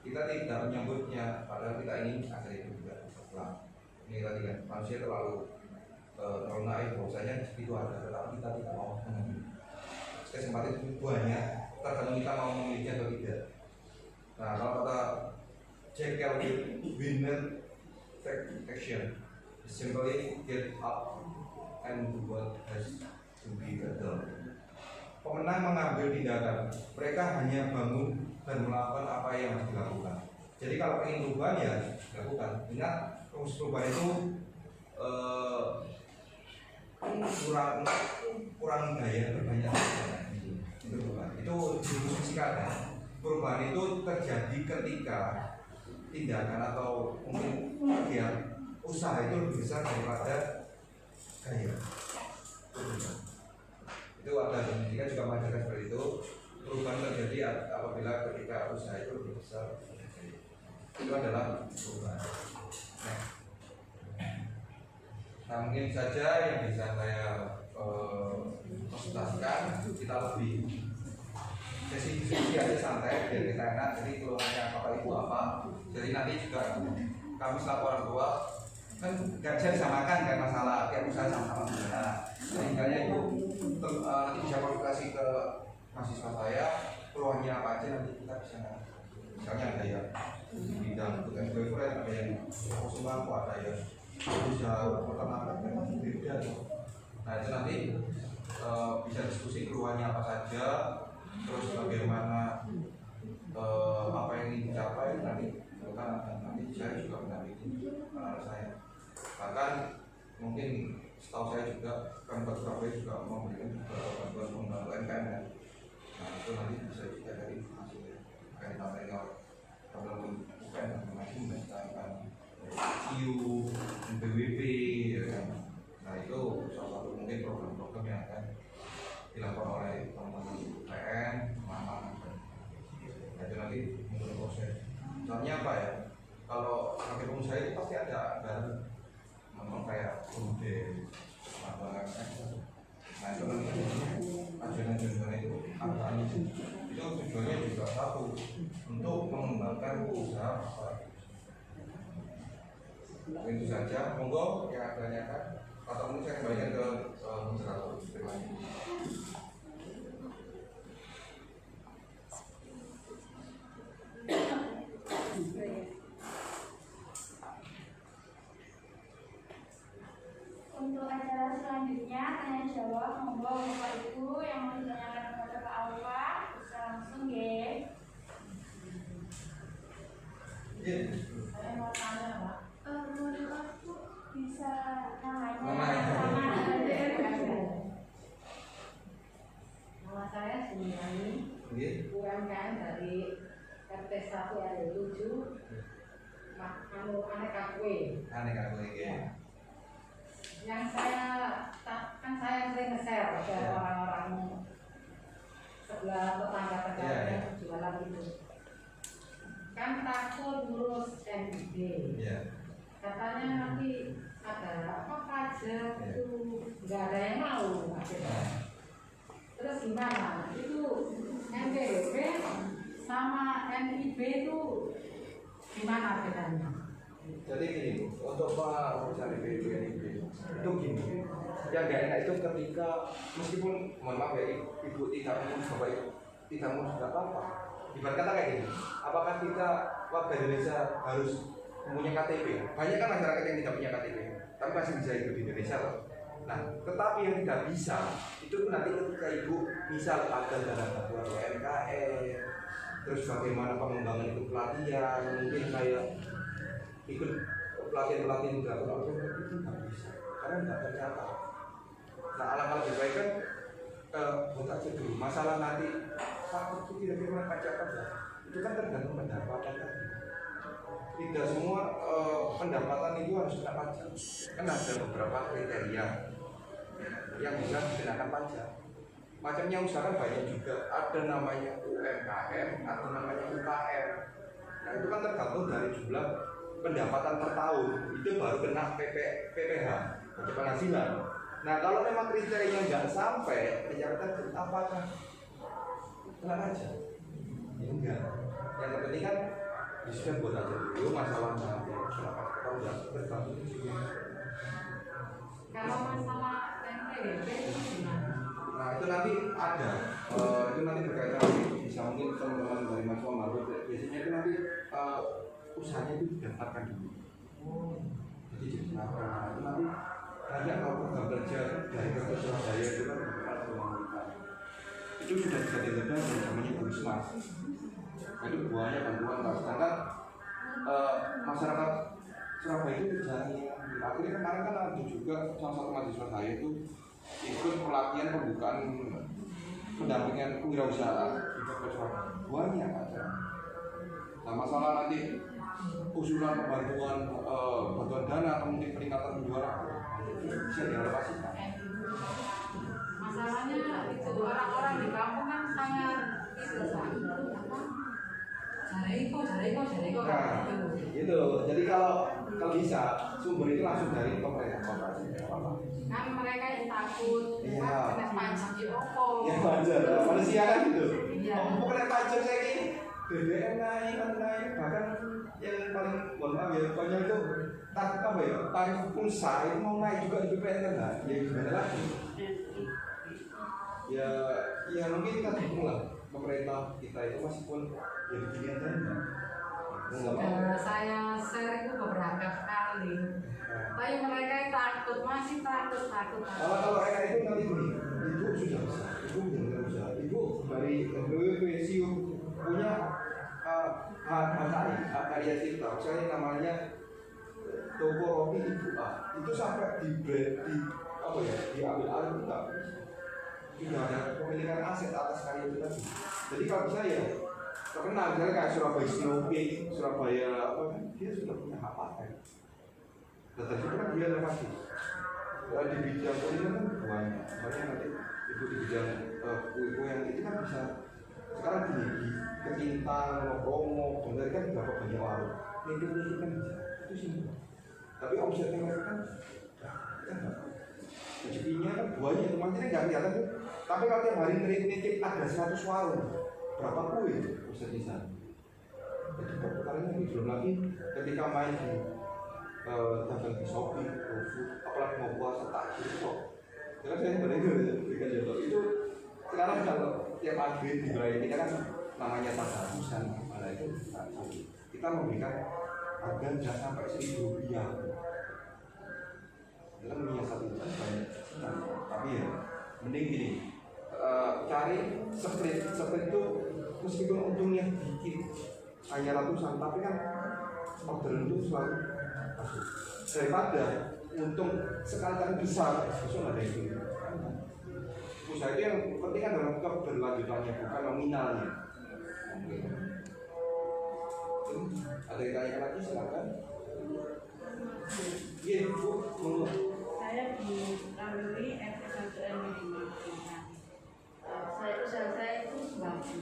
Kita tidak menyambutnya, padahal kita ingin agar itu juga pulang. Ini tadi kan manusia terlalu naif bahwasanya itu ada, tetapi kita tidak mau mengambil. Kesempatan itu banyak, tergantung kita mau memiliki atau tidak. Nah, kalau kata Jack Kelvin, winner take action, simply get up and do what has to be done. Pemenang mengambil tindakan, mereka hanya bangun dan melakukan apa yang harus dilakukan. Jadi kalau ingin perubahan ya lakukan. Ingat, perubahan itu kurang daya berbanyak. Itu perubahan. Itu diskusikan. Perubahan itu terjadi ketika tindakan atau mungkin bagian usaha itu lebih besar daripada gaya. Itu ada pendidikan juga mengajarkan seperti itu. Perubahan terjadi apabila ketika usaha itu lebih besar daripada gaya. Itu adalah perubahan. Nah mungkin saja yang bisa saya konsultasikan, kita lebih sesi diskusi aja santai biar kita enak. Jadi keluhannya bapak ibu apa, jadi nanti juga kami selaku orang tua kan nggak bisa disamakan kan masalah tiap usaha sama-sama berbeda. Sehingga itu nanti bisa konsultasi ke mahasiswa saya, keluhannya apa aja nanti kita bisa, misalnya ada yang bidang tugas kuliah, ada yang semangku, ada yang bisa peternakan kan masih beda loh. Nah itu nanti bisa diskusi keluarnya apa saja, terus bagaimana apa yang ingin dicapai nanti kan nanti saya juga mendampingi anak saya. Bahkan mungkin setahu saya juga Pemkot Surabaya juga memberikan beberapa bantuan pengembangan UMKM ya. Nah itu nanti bisa kita dari hasilnya akan disampaikan oleh program UMKM masing membangun IU, BWP, ya kan. Nah itu salah satu mungkin program-program yang akan dilakukan oleh teman-teman UPN, mana nah itu nanti menurut proses. Soalnya apa ya? Kalau pakai pengusaha itu pasti ada anggaran, memang kayak budget, apa nah itu nanti ajudan-ajudan itu anggaran itu tujuannya juga satu untuk mengembangkan usaha apa. Itu saja, monggo yang ada tanyakan atau mungkin saya kembalikan ke moderator. Terima kasih. Untuk acara selanjutnya tanya jawab, monggo Bapak Ibu yang mau ditanyakan kepada Pak Alfa bisa langsung ya. Saya mau tanya Pak. Menurut aku bisa namanya sama Nama saya Sumiani, UMKM dari RT 1 RW 7, Aneka Kue. Aneka Kue ya. Yang saya sering nge-share ke orang-orang sebelah tetangga-tetangga yang jualan itu. Kan takut ngurus NIB. Katanya nanti ada apa pajak itu nggak ada yang mau. Terus gimana? Itu NPWP sama NIB itu gimana bedanya? Jadi gini, untuk perusahaan NIB itu gini, yang gak enak itu ketika meskipun mohon maaf ya ibu tidak mengurus bapak ibu tidak mengurus tidak apa-apa. Ibarat kata kayak gini, apakah kita warga Indonesia harus mempunyai KTP? Banyak kan masyarakat yang tidak punya KTP, tapi masih bisa hidup di Indonesia loh. Nah, tetapi yang tidak bisa itu nanti ketika ibu misal ada dana bantuan UMKM, terus bagaimana pengembangan itu pelatihan, mungkin kayak ikut pelatihan dilakukan itu nggak bisa karena nggak tercatat. Nah, alangkah lebih baik kan buat aja dulu masalah nanti takut itu kira-kira pajak apa itu kan tergantung pendapatan tadi. Tidak semua pendapatan itu harus kena pajak, kan ada beberapa kriteria yang bisa dikenakan pajak. Macamnya usaha kan banyak juga, ada namanya UMKM atau namanya UKM. Nah itu kan tergantung dari jumlah pendapatan per tahun, itu baru kena PPH, pajak penghasilan. Nah kalau memang kriterianya nggak sampai, penyertaan apakah kena pajak? Ya enggak. Yang terpenting kan bisa buat aja dulu masalah nanti kena pajak atau enggak tergantung di sini. Kalau masalah NPWP itu gimana? Nah itu nanti ada, itu nanti berkaitan bisa mungkin teman-teman dari mahasiswa baru biasanya itu nanti usahanya itu didaftarkan dulu. Jadi didaftarkan itu nanti banyak kalau program kerja dari Kota Surabaya itu kan ada pemerintah. Itu sudah digadang-gadang dari zamannya Bu Risma. Nah itu buahnya bantuan lah. Sedangkan masyarakat Surabaya itu jarang yang akhirnya kemarin kan ada juga salah satu mahasiswa saya itu ikut pelatihan pembukaan pendampingan kewirausahaan di Kota Surabaya. Buahnya ada. Nah masalah nanti usulan bantuan dana atau mungkin peningkatan penjualan bisa dialokasikan. Masalahnya itu orang-orang di kampung kan sangat itu jareko Nah, gitu. Jadi kalau bisa sumber itu langsung dari pemerintah kota. kan mereka yang takut Iya. kena pajak di opo. Ya wajar, manusia kan gitu. Iya. Oh, kena pajak saya ini BBM naik, bahkan yang paling mohon maaf ya, pokoknya itu tarif apa ya, tarif pulsa itu mau naik juga di BPN kan, nah, ya gimana lagi? Ya mungkin kita dukung lah pemerintah kita itu meskipun ya begini aja. Sudah saya share itu beberapa kali. Tapi mereka takut, masih takut. Kalau mereka itu nanti gini, ibu sudah bisa, ibu benar-benar bisa. Ibu dari BWP SIU punya hak karya cipta, misalnya namanya toko roti ibu A, itu sampai diambil alih kita. Tidak ada pemilikan aset atas karya itu tadi. Jadi kalau bisa ya terkenal, misalnya kayak Surabaya Snoopy, Surabaya apa, dia sudah punya hak paten. Tetapi itu kan dia relevasi. Di bidang kuliner kan banyak, makanya nanti ibu di bidang kue yang itu kan bisa sekarang gini di Kecintang, Romo, Bendari kan berapa banyak warung, itu kan bisa, itu sih. Tapi omsetnya mereka kan rezekinya kan banyak, maksudnya nggak kelihatan tuh. Tapi kalau tiap hari nitip ada 100 warung, berapa kue omset di sana? Jadi pertukarannya belum lagi ketika main di dagang di Shopee, GoFood, apalagi mau puasa takjil kok. Karena saya sebenarnya berikan contoh itu sekarang kalau tiap akhir di wilayah kita kan namanya tadarusan, malah itu kita memberikan harga tidak sampai Rp1.000. Kita punya satu jam banyak, tapi ya mending gini, cari split itu meskipun untungnya dikit hanya ratusan, tapi kan orderan itu selalu masuk. Daripada untung sekali besar, besok ada itu. Usaha itu yang penting kan dalam keberlanjutannya, bukan nominalnya. Oke. Ada yang tanya lagi silakan. Iya, Bu, monggo. Saya dilalui RT1 RW 5. Usaha saya itu sembako.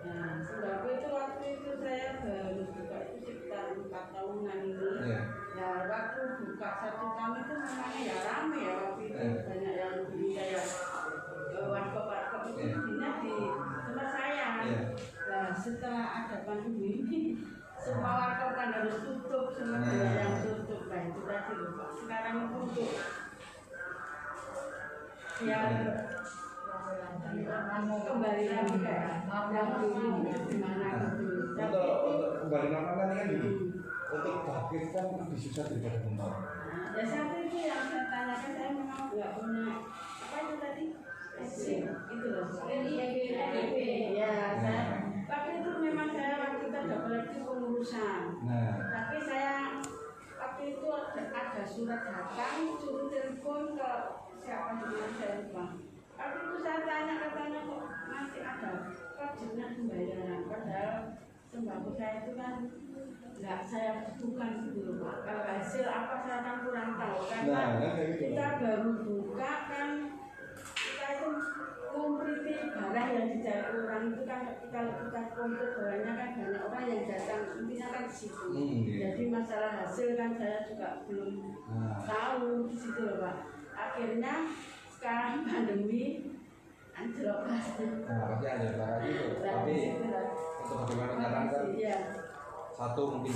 Nah, sembako itu waktu itu saya baru buka itu sekitar 4 tahunan ini. Ya waktu buka 1 tahun itu memangnya ya rame ya waktu itu banyak yang beli kayak warkop itu belinya di tempat saya. Nah setelah ada pandemi ini semua warkop kan harus tutup, semua yang tutup. Nah itu tadi loh Pak. Sekarang tutup. Ya kembali lagi kayak yang dulu gimana gitu. Untuk kembali nama kan ini untuk bangkit kan lebih susah daripada kembali. Ya satu itu yang saya tanyakan, saya memang nggak punya apa itu tadi SIM itu loh, NIP ya. Saya waktu itu memang saya waktu itu ada kolektif pengurusan. Tapi saya waktu itu ada surat datang suruh telepon ke siapa dulu saya lupa. Waktu itu saya tanya katanya kok masih ada wajibnya pembayaran, padahal sembako saya itu kan nggak saya bukan gitu Pak. Kalau hasil apa saya kan kurang tahu karena kita baru buka kan, kita itu kompriti barang yang dicari orang itu kan kalau kita komplit barangnya kan banyak orang yang datang, intinya kan di situ. Jadi masalah hasil kan saya juga belum tahu di situ loh Pak. Akhirnya sekarang pandemi anjlok pasti. Pasti ada lagi tuh. Tapi untuk bagaimana menyarankan? Satu mungkin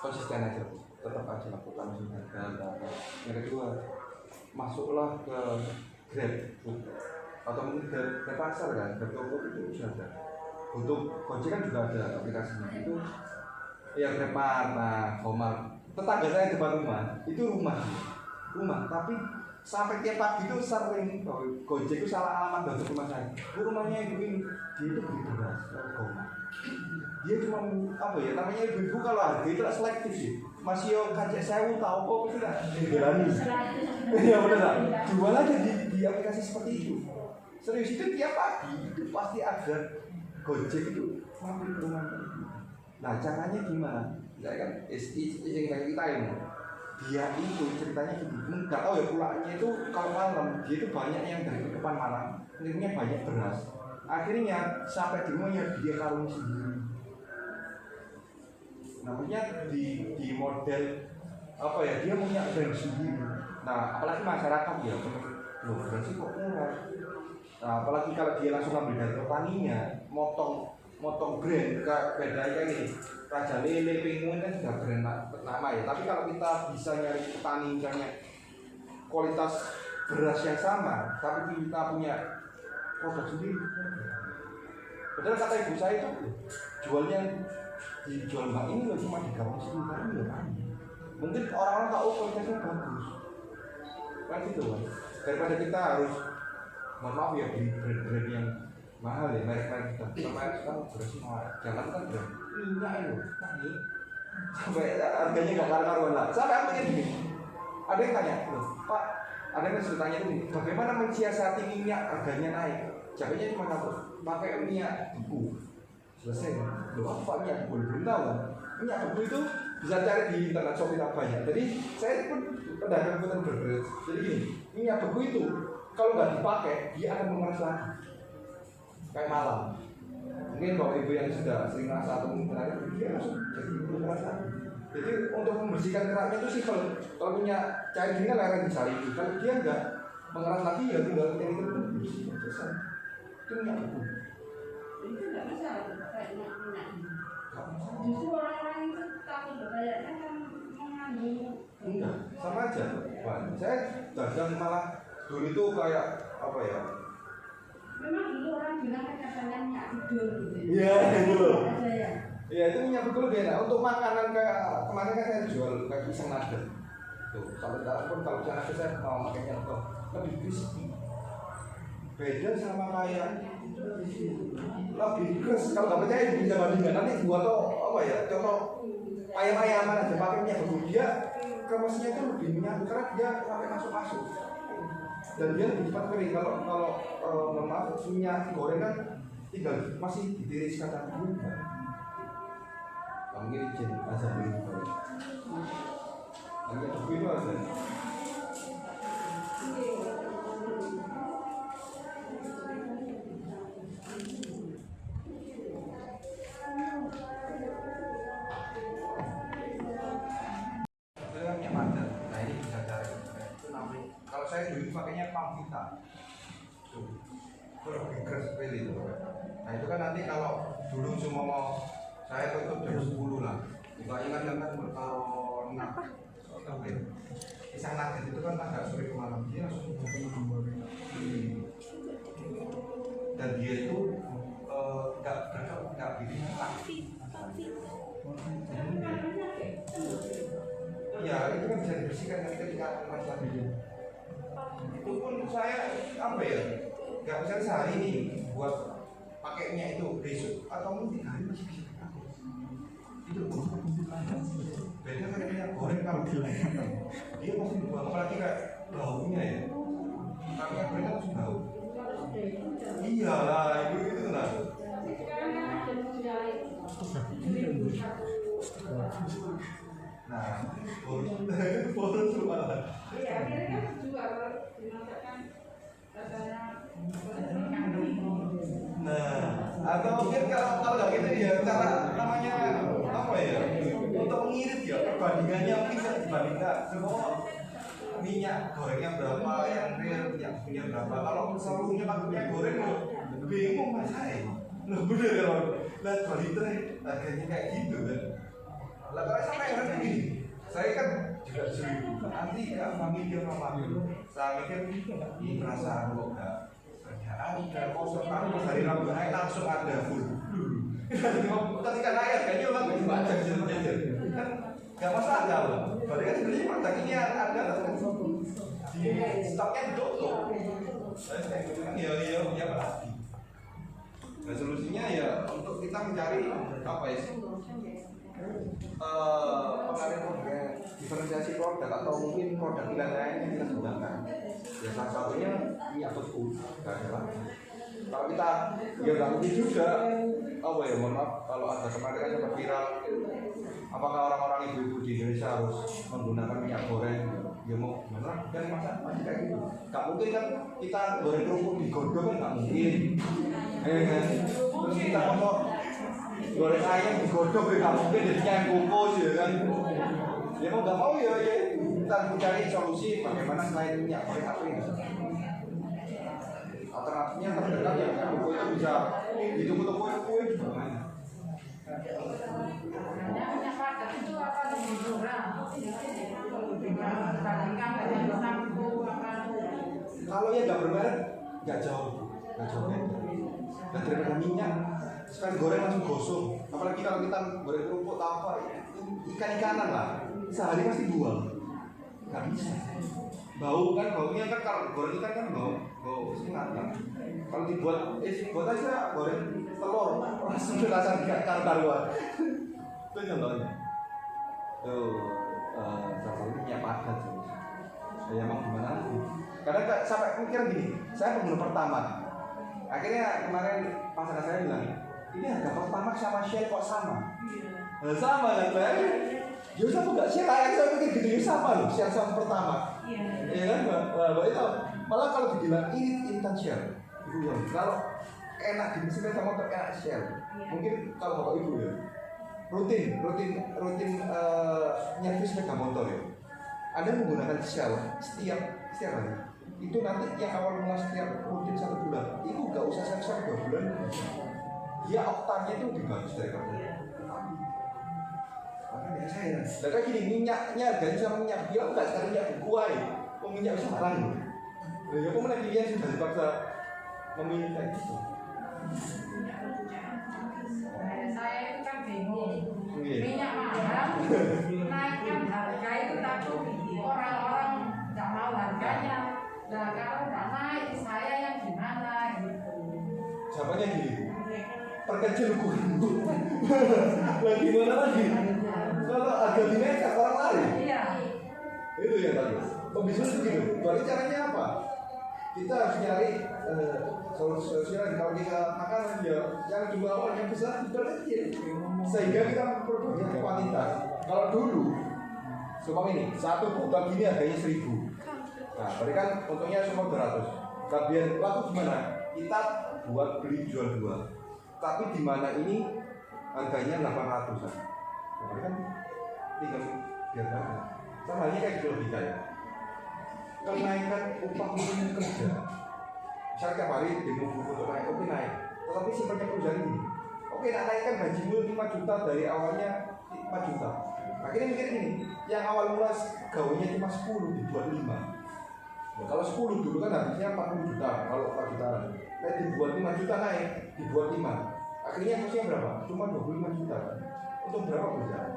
konsisten aja, tetap aja lakukan harga. Yang kedua, masuklah ke Grab atau mungkin ke pasar kan, ke toko itu sudah ada. Untuk Gojek kan juga ada aplikasinya itu. Ya Grab, nah, Gomar. Tetangga saya depan rumah, itu rumah, tapi sampai tiap pagi itu sering Gojek itu salah alamat dari rumah saya. Rumahnya ibu ini, dia itu beli beras, Gomar. Dia cuma apa ya namanya ibu-ibu kalau harga itu selektif sih. Masih yo kacek sewu tahu kok itu enggak berani. Iya benar lah. Jual aja di aplikasi seperti itu. Serius itu tiap pagi itu pasti ada Gojek itu mampir ke rumah. Nah caranya gimana? Saya kan yang kayak kita ini. Dia itu ceritanya gini, nggak tahu ya pulangnya itu kalau malam dia itu banyak yang dari depan Malang, ngirimnya banyak beras. Akhirnya sampai di rumahnya dia karung sendiri. Namanya di model apa ya, dia punya brand sendiri. Nah apalagi masyarakat ya loh berarti kok murah. Nah apalagi kalau dia langsung ambil dari petaninya, motong brand kayak beda kayak gini, Raja Lele, Penguin kan sudah brand nama ya. Tapi kalau kita bisa nyari petani misalnya kualitas beras yang sama, tapi kita punya produk sendiri. Padahal kata ibu saya itu jualnya dijual mbak ini loh cuma 300 sebentar ya kan. Mungkin orang-orang tahu kualitasnya bagus. Kan gitu kan. Daripada kita harus mohon maaf ya beli brand-brand yang mahal ya, merek-merek kita. Sama kita beras mahal. Jangan kan brand minyak itu. Ini sampai harganya nggak karuan lah. Sampai apa gini? Ada yang tanya, loh, Pak, ada yang sudah tanya ini, bagaimana mensiasati minyak harganya naik? Jawabnya cuma satu, pakai minyak beku. Selesai. Loh, apa minyak beku? Belum tahu kan? Minyak beku itu bisa cari di internet, Shopee tak banyak. Jadi saya pun pedagang buatan berbeda. Jadi gini, minyak beku itu kalau nggak dipakai, dia akan mengeras lagi. Kayak malam. Mungkin bapak ibu yang sudah sering rasa atau mungkin ada, dia langsung jadi mengeras lagi. Jadi untuk membersihkan keraknya itu sih kalau punya cair gini kan akan dicari. Kalau dia enggak mengeras lagi ya tinggal yang itu selesai. Itu minyak beku. Itu nggak masalah kayak minyak. Justru orang-orang itu takut kayaknya kan mengandung. Enggak, sama aja. Wah, saya dagang malah dulu itu kayak apa ya? Memang dulu orang bilang kan katanya minyak tidur gitu. Iya, itu loh. Ada ya. Ya itu minyak beku lebih enak. Untuk makanan kayak kemarin kan saya jual kayak pisang nugget. Tuh, sampai sekarang pun kalau pisang nugget saya mau makanya kok lebih crispy. Beda sama kayak lebih keras. Kalau nggak percaya bisa bandingkan. Nanti buat apa ya? Contoh ayam-ayaman aja pakai minyak beku, dia kremasinya itu lebih minyak karena dia sampai masuk-masuk. Dan dia lebih cepat kering. Kalau maaf minyak goreng kan tinggal masih ditiriskan dulu. Mungkin izin asal beli goreng. Minyak beku itu ada. Minyak padat. Nah ini bisa cari. Itu namanya. Kalau saya dulu pakainya Pamvita. Tuh, itu lebih keras sekali itu. Nah itu kan nanti kalau dulu cuma mau saya tutup jam 10 lah. Dibandingkan dengan bertaruh 6. Pisang nugget itu kan agak sore malam. Dia langsung dan dia itu nggak bikin enak. Ya itu kan bisa dibersihkan ketika masalah itu. Itu pun saya apa ya nggak bisa sehari ini buat pakai minyak itu besok atau mungkin 3 hari masih bisa pakai. Itu beda kan minyak goreng kalau dia masih dibuang apalagi kayak baunya ya. Tapi yang goreng langsung bau. Iya lah itu lah. Nah, boros malah. Iya, akhirnya kan juga kalau dimasakkan rasanya. Nah, atau mungkin kalau nggak gitu ya cara namanya apa ya? Untuk mengirit ya perbandingannya mungkin bisa dibandingkan semua minyak gorengnya berapa, yang real minyak punya berapa. Kalau seluruhnya pakai minyak goreng lo bingung mas saya. Lo bener kalau lihat 2 liter harganya kayak gitu kan. Lah kalau saya yang begini, saya kan juga sering nanti kan familia mama saya mikir ini perasaan kok enggak ada kosong kan hari Rabu naik langsung ada full. Ketika naik kayaknya orang baca jajar kan nggak masalah loh. Berarti kan sebenarnya produk ini ada di stoknya ditutup. Saya kan ya apa lagi? Nah solusinya ya untuk kita mencari apa ya sih? Pengadaan produk, diferensiasi produk atau mungkin produk pilihan lain yang kita gunakan. Ya salah satunya minyak beku, nggak ada lagi. Kalau kita ya nggak mungkin juga, apa ya mohon maaf kalau ada kemarin kan sempat viral, apakah orang-orang ibu-ibu di Indonesia harus menggunakan minyak goreng? Ya mau gimana? Kan masa masih kayak gitu. Nggak mungkin kan kita goreng kerupuk digodok kan nggak mungkin. Terus kita mau goreng ayam digodok ya nggak mungkin jadinya yang kukus ya kan. Ya mau nggak mau ya kita mencari solusi bagaimana selain minyak goreng apa ini. Alternatifnya terdekat ya kan buku itu bisa itu kue juga banyak. Minyak padat itu apa lebih murah? Dibandingkan dengan sampo apa? Kalau ya nggak bermerek nggak jauh beda. Dan daripada minyak sekali goreng langsung gosong. Apalagi kalau kita goreng kerupuk atau apa, ikan-ikanan lah, sehari pasti buang. Nggak bisa. Bau kan, baunya kan kalau goreng ikan kan bau sengat kan. Kalau dibuat, buat aja goreng telur, langsung rasa karu-karuan. Itu contohnya. Tuh, salah satu minyak padat sih. Ya emang gimana lagi? Karena sampai mikir gini, saya pengguna pertama. Akhirnya kemarin pasangan saya bilang, ini harga pertama sama Shell kok sama? Nah, sama kan Pak? Ya sama nggak Shell? Saya pikir gitu ya sama loh, Shell sama pertama. Iya kan Mbak itu malah kalau dibilang ini instan Shell, ibu yang kalau enak di mesin sepeda motor enak Shell. Mungkin kalau bapak ibu ya rutin nyervis sepeda motor ya. Anda menggunakan Shell setiap hari. Itu nanti yang awal mula setiap rutin 1 bulan, itu nggak usah servis 2 bulan. Dia oktannya itu lebih bagus dari kamu. Makanya saya, dan kayak gini minyaknya harganya sama minyak bilang nggak sekarang minyak bukuai, minyak bisa barang loh. Ya kok mana pilihan sudah dipaksa memilih kayak gitu. Saya itu kan bingung. Minyak mahal, naikkan harga itu tapi orang-orang nggak mau harganya. Nah kalau nggak naik, saya yang gimana gitu. Jawabannya gini, perkecil ukuran. Lagi mana lagi? Kalau harga dinaikkan orang lari. Iya. Itu yang bagus. Pembisnis begitu. Berarti caranya apa? Kita harus nyari solusi lain. Kalau kita makan ya yang jumlah orang yang besar diperkecil, sehingga kita memperbanyak kuantitas. Kalau dulu, semua ini 1 botol gini harganya 1.000. Nah, berarti kan untungnya semua 200. Nah, biar laku gimana? Kita buat beli jual 2. Tapi di mana ini harganya 800-an. Nah, berarti kan tinggal biar banyak. Sama halnya kayak gitu logika ya. Kenaikan upah minimum kerja. Misalnya tiap hari demo buku untuk naik, oke naik. Tetapi simpelnya perusahaan ini, oke naikkan gajimu 5 juta dari awalnya 4 juta. Akhirnya mikir gini, yang awal mula gajinya cuma 10 dibuat 5. Nah, kalau 10 dulu kan habisnya 40 juta, kalau 4 juta. Nah, dibuat 5 juta naik, dibuat 5. Akhirnya kosnya berapa? Cuma 25 juta. Untuk berapa perusahaan?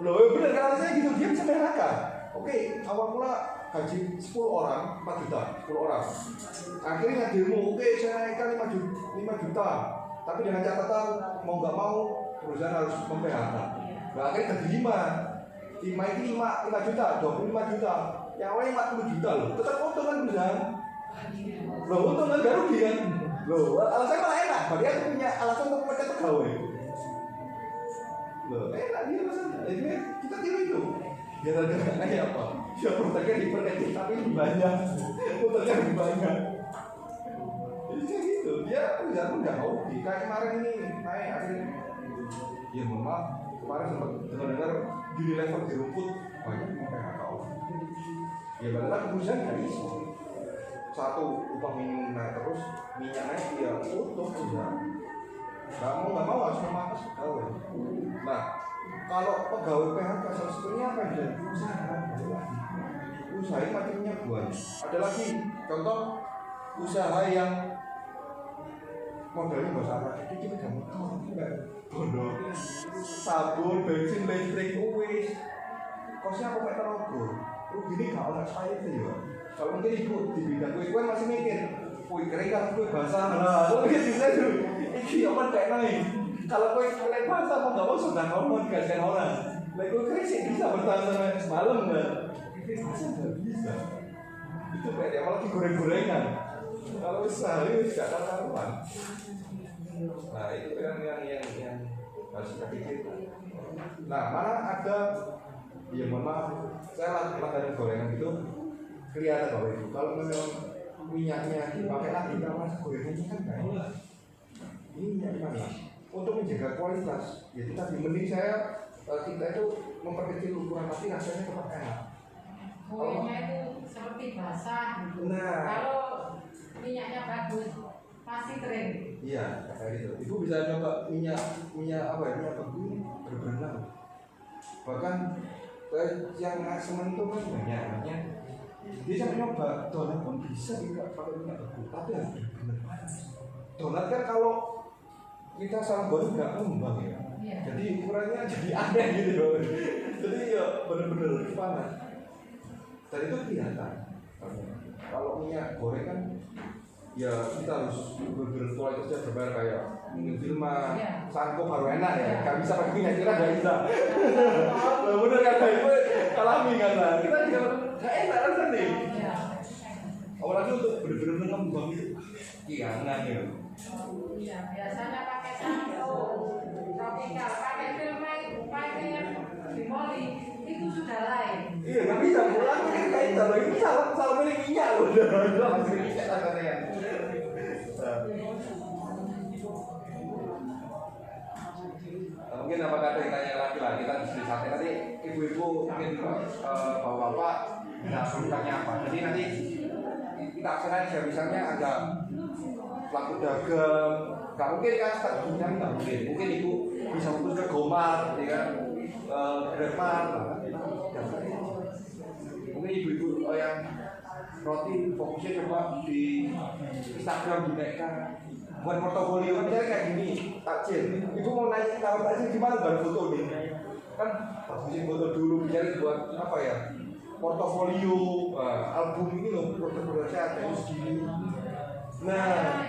Loh, bener kalau saya gitu, dia bisa meraka. Oke, awal mula gaji 10 orang, 4 juta, 10 orang. Akhirnya demo, oke saya naikkan 5 juta. Tapi dengan catatan, mau nggak mau, perusahaan harus mem-PHK. Nah, akhirnya gaji 5 ini 5 juta, 25 juta. Yang awalnya 40 juta loh, tetap untung kan perusahaan. Loh, untung kan, gak rugi kan? Loh, alasan malah enak, berarti aku punya alasan untuk memecat pegawai. Loh, enak dia alasannya, jadi kita tiru itu. Biar ada kayak apa? Ya produknya diperkecil tapi lebih banyak, untuknya lebih banyak. Jadi kayak gitu, dia perusahaan pun gak mau. Kayak kemarin ini naik akhirnya. Ya mohon maaf, kemarin sempat dengar Unilever dirumput banyak mau PHK. Ya padahal perusahaan gak bisa. 1 upah minimum naik terus, minyak naik ya tutup perusahaan. Nggak mau harus memangkas pegawai. Nah, kalau pegawai PHK salah satunya apa ya? Usaha macamnya banyak. Ada lagi contoh usaha yang modalnya nggak sama. Itu kita motor, bodoh, sabun, bensin, listrik, wis. Kosnya apa meter rogo? Rugi ini nggak ada saya itu ya. Kalau mungkin ibu di bidang kue masih mikir, kue kering kan kue basah lah. Kalau mungkin bisa dulu, ini apa kayak naik. Kalau kue basah mau nggak mau sudah ngomong dikasihkan orang. Lah kue kering sih bisa bertahan sampai semalam kan? Masa nggak bisa? Itu kayak apalagi goreng-gorengan. Kalau sehari nggak karuan. Nah itu yang harus kita pikirkan. Nah mana ada, ya mohon maaf, saya langganan gorengan itu kelihatan bahwa itu kalau memang minyaknya dipakai lagi, kalau gorengannya kan banyak. Ini minyak mana? Untuk menjaga kualitas, ya tadi mending kita itu memperkecil ukuran tapi rasanya tetap enak. Kuenya itu seperti basah gitu. Nah, kalau minyaknya bagus pasti kering. Iya, kayak gitu. Ibu bisa coba minyak apa ya? Minyak tebu ini berbenang. Bahkan yang semen itu kan banyak. Dia sampai nyoba donat pun bisa juga pakai minyak tebu, tapi harus benar-benar panas. Donat kan kalau kita salah baru nggak ngembang ya. Iya. Jadi ukurannya jadi aneh gitu loh. Jadi ya bener-bener gimana? Dan itu kelihatan. Kalau minyak goreng kan ya kita harus bener-bener kualitasnya berbayar kayak mungkin Vilma, Iya. Sanko baru enak ya. Iya. Gak bisa pakai minyak curah gak bisa. Nah, bener kata ibu alami kata. Kita juga gak enak rasanya. Iya. Apalagi untuk bener-bener mengembang itu. Jangan ya. Iya, biasanya pakai sampo, tropikal, pakai filmen, pakai yang dimoli, itu sudah lain. Iya, nggak bisa pulang kan kayak itu loh. Ini salah milih minyak loh. Udah masih minyak katanya. Mungkin apa kata ditanya lagi lah, kita di sate nanti ibu-ibu mungkin bapak-bapak bisa produknya apa. Jadi nanti kita aksesnya misalnya ada pelaku dagang, nggak mungkin kan strateginya nggak mungkin. Mungkin ibu bisa fokus ke Gomart, ya kan, Grabmart, mungkin ibu-ibu yang roti fokusnya coba di Instagram dinaikkan, buat portofolio misalnya kayak gini, takjil. Ibu mau naik kalau takjil gimana baru foto nih? Kan bagusin foto dulu, misalnya buat apa ya? Portofolio, album ini loh, portofolio saya ada segini. Nah,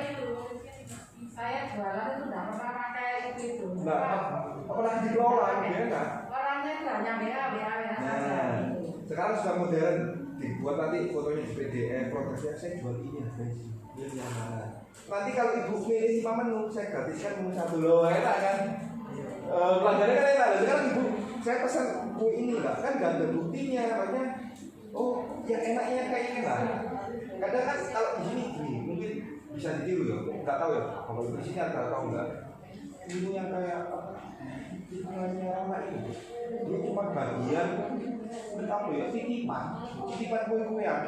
Saya jualan itu tidak pernah pakai itu. nah, apalagi dikelola, ya kan? Orangnya itu hanya WA saja. Nah, sekarang sudah modern, dibuat nanti fotonya di PDF, progresnya saya jual ini ya guys, ini yang mana? Nanti kalau ibu milih 5 menu, saya gratiskan menu 1 loh, enak kan? Pelanggannya kan enak, sekarang ibu saya pesan kue ini lah, kan gak ada buktinya, makanya oh yang enaknya kayak ini lah. Kadang kan kalau di sini gini, mungkin bisa ditiru ya, nggak tahu ya, kalau di sini ada atau enggak. Ini yang kayak apa? Hitungannya anak ini, ini cuma bagian apa ya, titipan kue-kuean.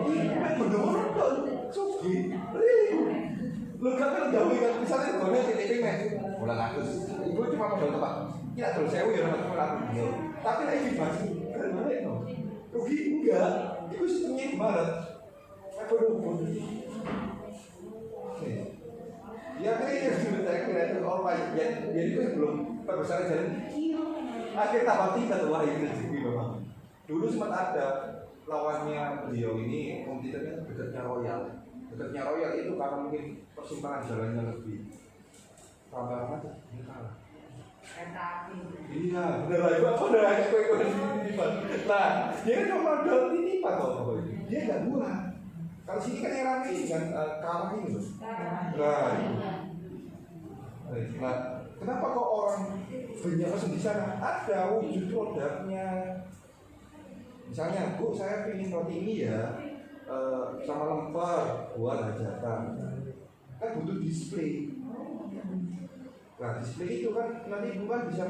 Ini bener-bener kok, sugi, lu kan jauh kan, misalnya gue titipin nih, bulan Agustus, ibu cuma modal tempat, tidak terus sewu ya, tapi lagi dibagi, kan boleh no, rugi enggak, itu sistemnya Maret, apa dulu? Ya kayaknya sudah saya kira itu orang jadi itu belum terbesar jalan akhir tahap 3 tuh wah ini rezeki memang. Dulu sempat ada lawannya beliau ini kompetitornya dekatnya Royal itu karena mungkin persimpangan jalannya lebih tambah apa ini kalah. Iya bener lah ibu bener aja kue titipan. Nah dia kan cuma modal titipan loh dia nggak buat. Kalau sini kan yang ramai kan kalah ini loh. Nah, kenapa kok orang banyak pesen di sana? Ada wujud produknya. Misalnya, Bu, saya pilih roti ini ya, sama lemper buat hajatan. Kan butuh display. Nah, display itu kan nanti bukan bisa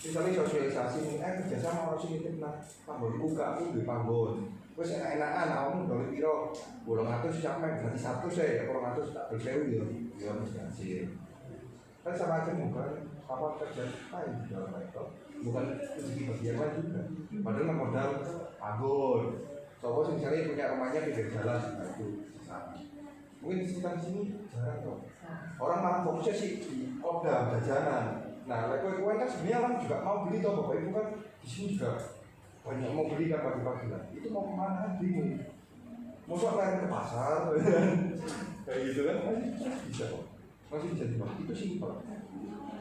misalnya sosialisasi, kerjasama harus ini nah, panggon buka, aku di panggon. Wes enak-enakan, awakmu dolek piro? 800 sampai berarti 100 saya, 800 tak bersewu ya mesti hasil. Kan sama aja bukan apa kerja lain dalam itu, bukan rezeki bagi yang lain juga. Padahal modal panggon. Sopo misalnya punya rumahnya pinggir jalan, nah itu sama. Mungkin di sekitar sini jarang kok. Orang malah fokusnya sih di odam jajanan. Nah, kue-kue kan sebenarnya orang juga mau beli toh, Bapak Ibu kan di sini juga banyak mau beli kan pagi-pagi lah. Itu mau kemana kan bingung. Mau lari ke pasar, kayak gitu kan masih bisa kok, masih bisa dibangun. Itu simpel.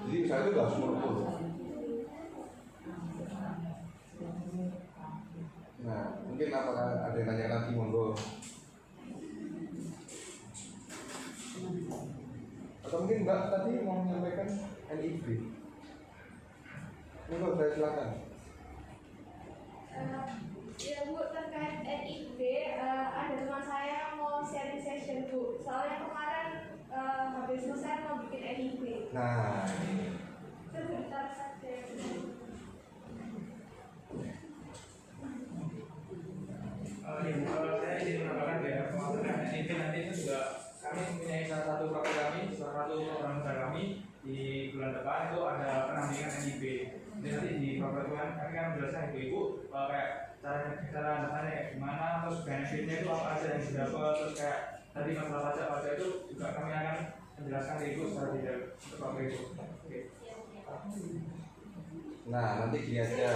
Jadi saya itu nggak sumur-sumur. Nah, mungkin apakah ada yang nanya lagi monggo. Atau mungkin Mbak tadi mau menyampaikan NIB. Monggo saya silakan. Ya Bu, terkait NIB, ada teman saya mau sharing session Bu. Soalnya kemarin habis selesai mau bikin NIB. Nah, Sebentar saja. Saya ingin menambahkan ya, maksudnya NIB nanti itu juga kami mempunyai salah satu program kami di bulan depan itu ada penampilan NIB. Jadi nanti di program kami kan menjelaskan ibu-ibu kayak cara daftarnya kayak gimana, terus benefitnya itu apa aja yang didapat, terus kayak tadi masalah pajak itu juga kami akan menjelaskan ke Ibu secara detail untuk Bapak Ibu. Oke. Nah, nanti gini aja,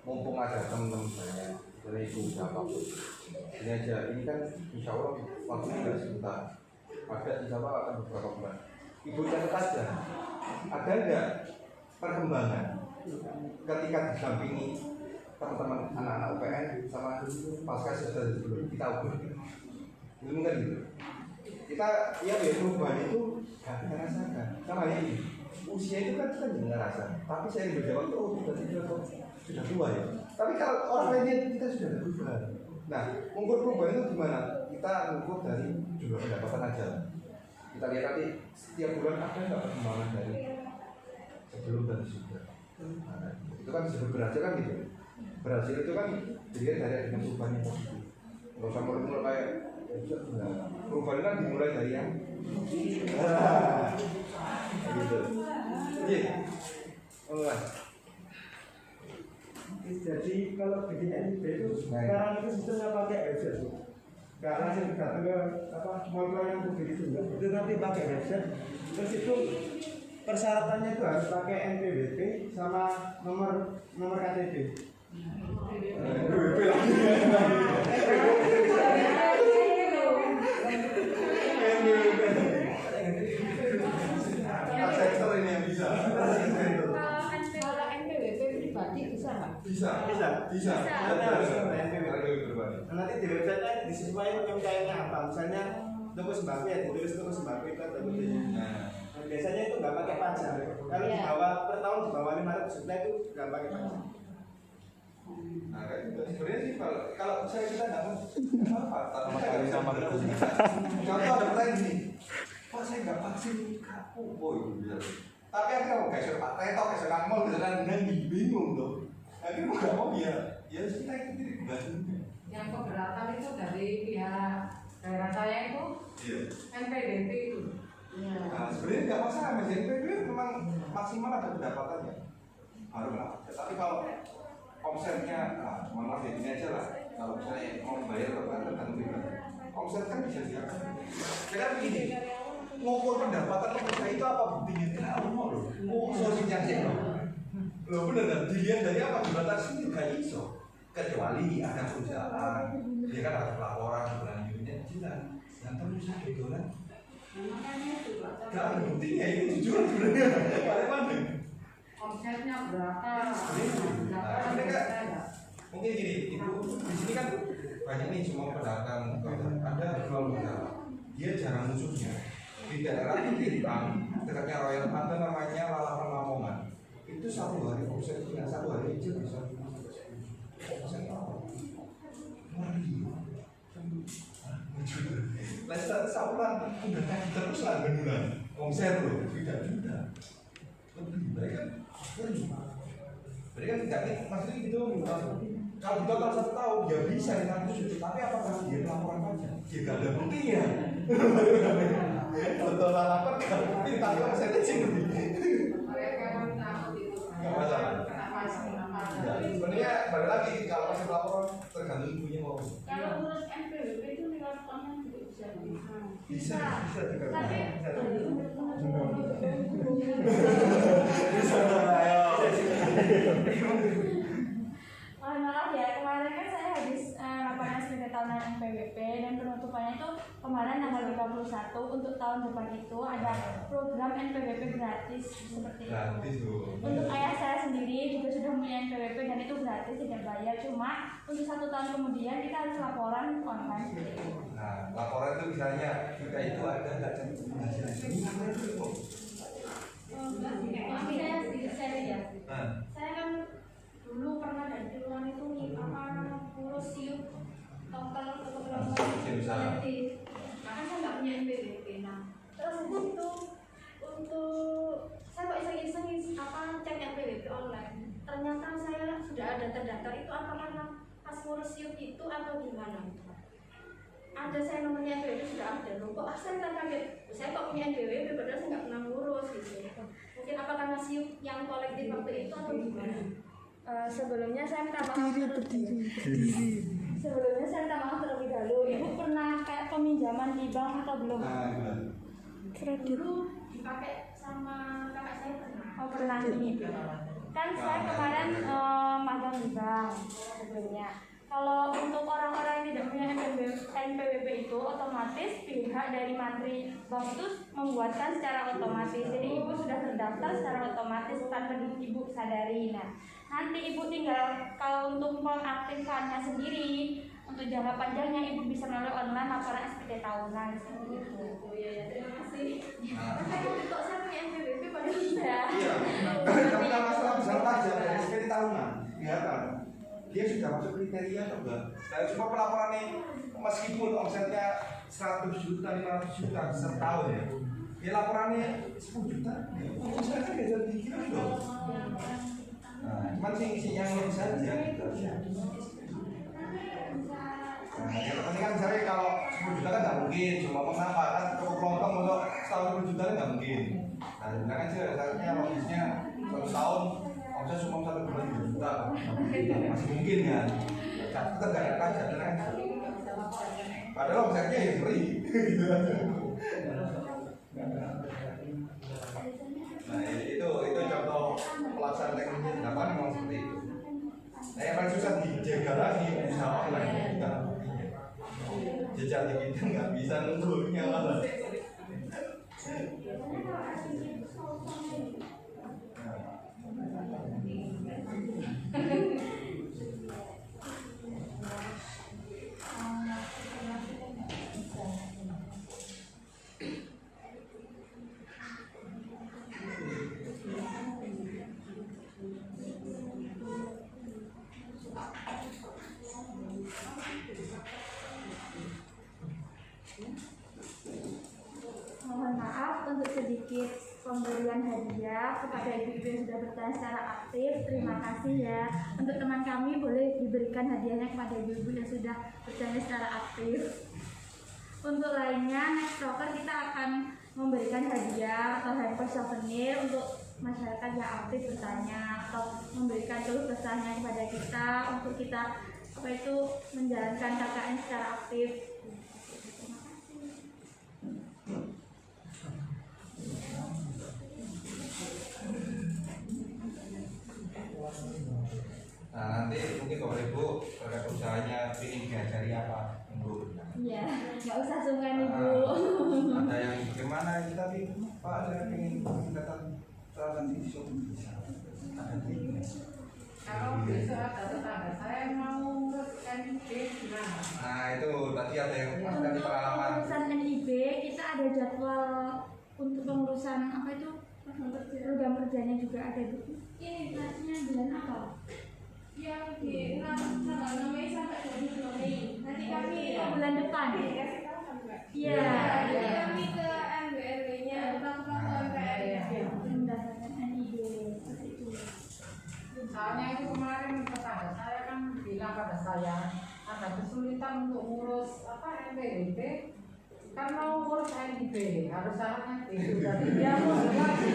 mumpung ada teman-teman saya dari ibu siapapun, ini aja, ini kan insya Allah waktunya nggak sebentar, ada insya Allah akan beberapa bulan. Ibu catat aja, ada nggak perkembangan ketika didampingi teman-teman anak-anak UPN sama pasca sudah sebelum kita ukur, belum kan gitu. Kita ya perubahan itu nggak kita rasakan, sama ini. Usia itu kan kita juga ngerasa, tapi saya berjawab tuh sudah tua ya. Tapi kalau orang lainnya kita sudah ada perubahan. Nah, mengukur perubahan itu gimana? Kita mengukur dari jumlah pendapatan aja. Kita lihat nanti setiap bulan ada nggak perkembangan dari sebelum dan sesudah. Nah, itu kan disebut berhasil kan gitu. Berhasil itu kan dilihat dari adanya perubahan yang positif. Kalau sama mulai kayak perubahan kan dimulai dari yang gitu. Iya. Jadi kalau bikin NIP itu sekarang itu sistemnya pakai headset, nggak langsung datang ke modal yang publik itu enggak. Itu nanti pakai headset. Terus itu persyaratannya itu harus pakai NPWP sama nomor KTP. NPWP lagi. Sektor ini yang bisa. Kalau NPWP pribadi bisa nggak? Bisa. Nanti di website-nya disesuaikan pencairannya apa. Misalnya toko sembako ya ditulis toko sembako itu ada kodenya. Nah, biasanya itu nggak pakai pajak. Kalau di bawah per tahun di bawah 500 juta itu nggak pakai pajak. Nah, kayak gitu. Sebenarnya sih kalau misalnya kita nggak mau apa, Sama sekali sama sekali. contoh ada pertanyaan gini, Pak saya nggak vaksin, aku boy bilang. Tapi akhirnya mau geser Pak Teto, geser Kang Mol, geser Kang Nandi, bingung tuh. Akhirnya mau nggak mau ya kita ikuti regulasinya. Yang keberatan itu dari pihak daerah saya itu Iya. NPWP itu. Nah, sebenarnya nggak masalah, Mas. NPWP memang maksimal ada pendapatannya. Baru kena pajak. Tapi kalau omsetnya, mohon maaf ya, ini aja lah. Kalau misalnya mau bayar kan tergantung pribadi. Omset kan bisa siapa? Karena begini, ngukur pendapatan pekerja itu apa buktinya? Tidak mau loh. Sosialnya sih loh. Loh bener kan? Dilihat dari apa? Dibatasi juga iso. Kecuali ada perusahaan, dia kan ada pelaporan bulan Juni jelas. Yang terus sakit dolar. Gak ada buktinya, ini jujur sebenarnya. Mana? Omsetnya berapa? Mungkin gini, ibu di sini kan banyak nih semua pedagang, ada kelompok dia jarang musuhnya di daerah Kiritan, dekatnya Royal ada namanya Lalapan Lamongan. Itu satu hari omsetnya satu hari aja bisa omset lah sahuran udah tadi terus lah benulan omset loh tidak lebih baik kan berarti kan tidak nih maksudnya gitu kalau di total 1 tahun ya bisa ya tapi apakah dia melakukan pajak dia gak ada buktinya total lapan gak bukti tapi omsetnya sini gak masalah sebenarnya balik lagi kalau masih melaporan tergantung ibunya mau Kalau urus NPWP itu lewat online juga bisa. bisa juga Tapi mohon maaf ya, kemarin kan saya habis laporan SPT tahunan NPWP dan penutupannya itu kemarin tanggal 31 untuk tahun depan itu ada program NPWP gratis seperti itu. gratis tuh Untuk ayah saya sendiri juga sudah punya NPWP dan itu gratis tidak bayar, cuma untuk 1 tahun kemudian kita harus laporan online seperti itu. nah laporan itu misalnya kita itu ada nggak cantik penghasilan Saya sedikit sharing ya. nah Saya kan dulu pernah dari luar itu ngurus siup total kolektif. Nah kan saya nggak punya NPWP. Nah terus itu untuk saya kok iseng-iseng cek NPWP online. Ternyata saya sudah ada terdaftar itu apa karena pas ngurus siup itu atau gimana? Ada saya nomornya NPWP sudah ada loh. Kok saya kan kaget? Saya kok punya NPWP padahal saya nggak pernah ngurus gitu. Mungkin apa karena siup yang kolektif waktu itu atau gimana? Sebelumnya saya minta maaf Sebelumnya saya minta maaf terlebih dahulu. Ibu pernah kayak peminjaman di bank atau belum? dulu dipakai sama kakak saya pernah. Oh pernah ini. Kan saya kemarin magang di bank sebelumnya. Kalau untuk orang-orang yang tidak punya NPWP itu otomatis pihak dari Mantri Bank itu membuatkan secara otomatis. Jadi ibu sudah terdaftar secara otomatis tanpa ibu sadari. Nah, nanti ibu tinggal kalau untuk mengaktifkannya sendiri untuk jangka panjangnya ibu bisa melalui online laporan SPT tahunan seperti itu. Oh iya, terima kasih. Kok saya punya NPWP padahal Iya. Iya. Tapi kalau masalah besar pajak dari SPT tahunan, ya kan? Dia sudah masuk kriteria atau enggak? Nah, cuma pelaporannya meskipun omsetnya 100 juta, 500 juta setahun ya. Dia laporannya 10 juta. Omsetnya nggak jadi dikira dong. Nah, cuman sih yang lebih saja. Nah, yang penting kan misalnya kalau 10 juta kan nggak mungkin, cuma mengapa kan cukup lontong untuk setahun 10 juta kan nggak mungkin. Nah, sebenarnya sih rasanya logisnya 1 tahun omset cuma 1 bulan 2 juta, masih mungkin ya. Kita nggak ada pajak kan? Padahal omsetnya ya free. Nah itu contoh pelaksanaan teknisnya di lapangan memang seperti itu. Nah yang paling susah dijaga lagi usaha online kita. Jejak kita nggak bisa nunggunya malah. Mohon maaf untuk sedikit pemberian hadiah kepada ibu-ibu yang sudah bertanya secara aktif. Terima kasih ya. Untuk teman kami boleh diberikan hadiahnya kepada ibu-ibu yang sudah bertanya secara aktif. Untuk lainnya, next talker kita akan memberikan hadiah atau handphone souvenir untuk masyarakat yang aktif bertanya atau memberikan keluh kesahnya kepada kita untuk kita menjalankan KKN secara aktif. Nah nanti mungkin Bapak Ibu terkait usahanya ingin diajari apa Ibu? Iya, nggak usah sungkan ibu. Ada yang gimana ini tadi Pak ada yang ingin datang transaksi bisa ada ini. Kalau besok ada tetangga saya mau ngurus NIB gimana? Nah itu tadi ada yang pas tadi Untuk pengalaman. pengurusan NIB kita ada jadwal untuk pengurusan apa itu program kerjanya juga ada bu. Ini nantinya bulan apa? yang di tanggal 6 Mei sampai 22 Mei. Nanti kami Bulan depan. dikasih tahu kan Mbak? Iya. Nanti kami ke MBRW-nya, ke MPR-nya. Mendapatkan NIB seperti itu. Soalnya itu kemarin tetangga saya kan bilang pada saya ada kesulitan untuk ngurus NPWP kan mau ngurus NIB harus syaratnya gitu jadi dia ngurus lagi.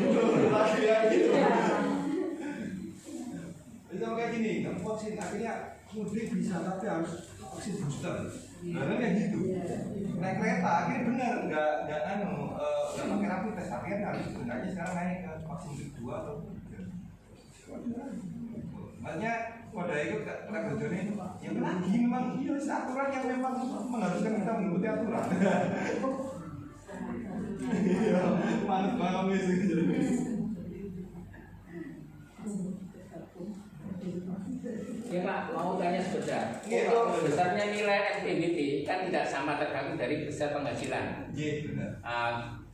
Iya. Itu kayak gini, kamu vaksin akhirnya mudik bisa tapi harus vaksin booster. Karena kayak gitu. Naik kereta akhirnya benar nggak pakai rapid test akhirnya harus sebenarnya sekarang naik ke vaksin kedua atau ketiga. Makanya pada ikut travel journey yang lagi memang iya aturan yang memang mengharuskan kita mengikuti aturan. Iya, manut banget sih. Ya Pak, mau tanya sebentar. Iya, Pak. Besarnya nilai NPWP kan tidak sama tergantung dari besar penghasilan. Iya, benar.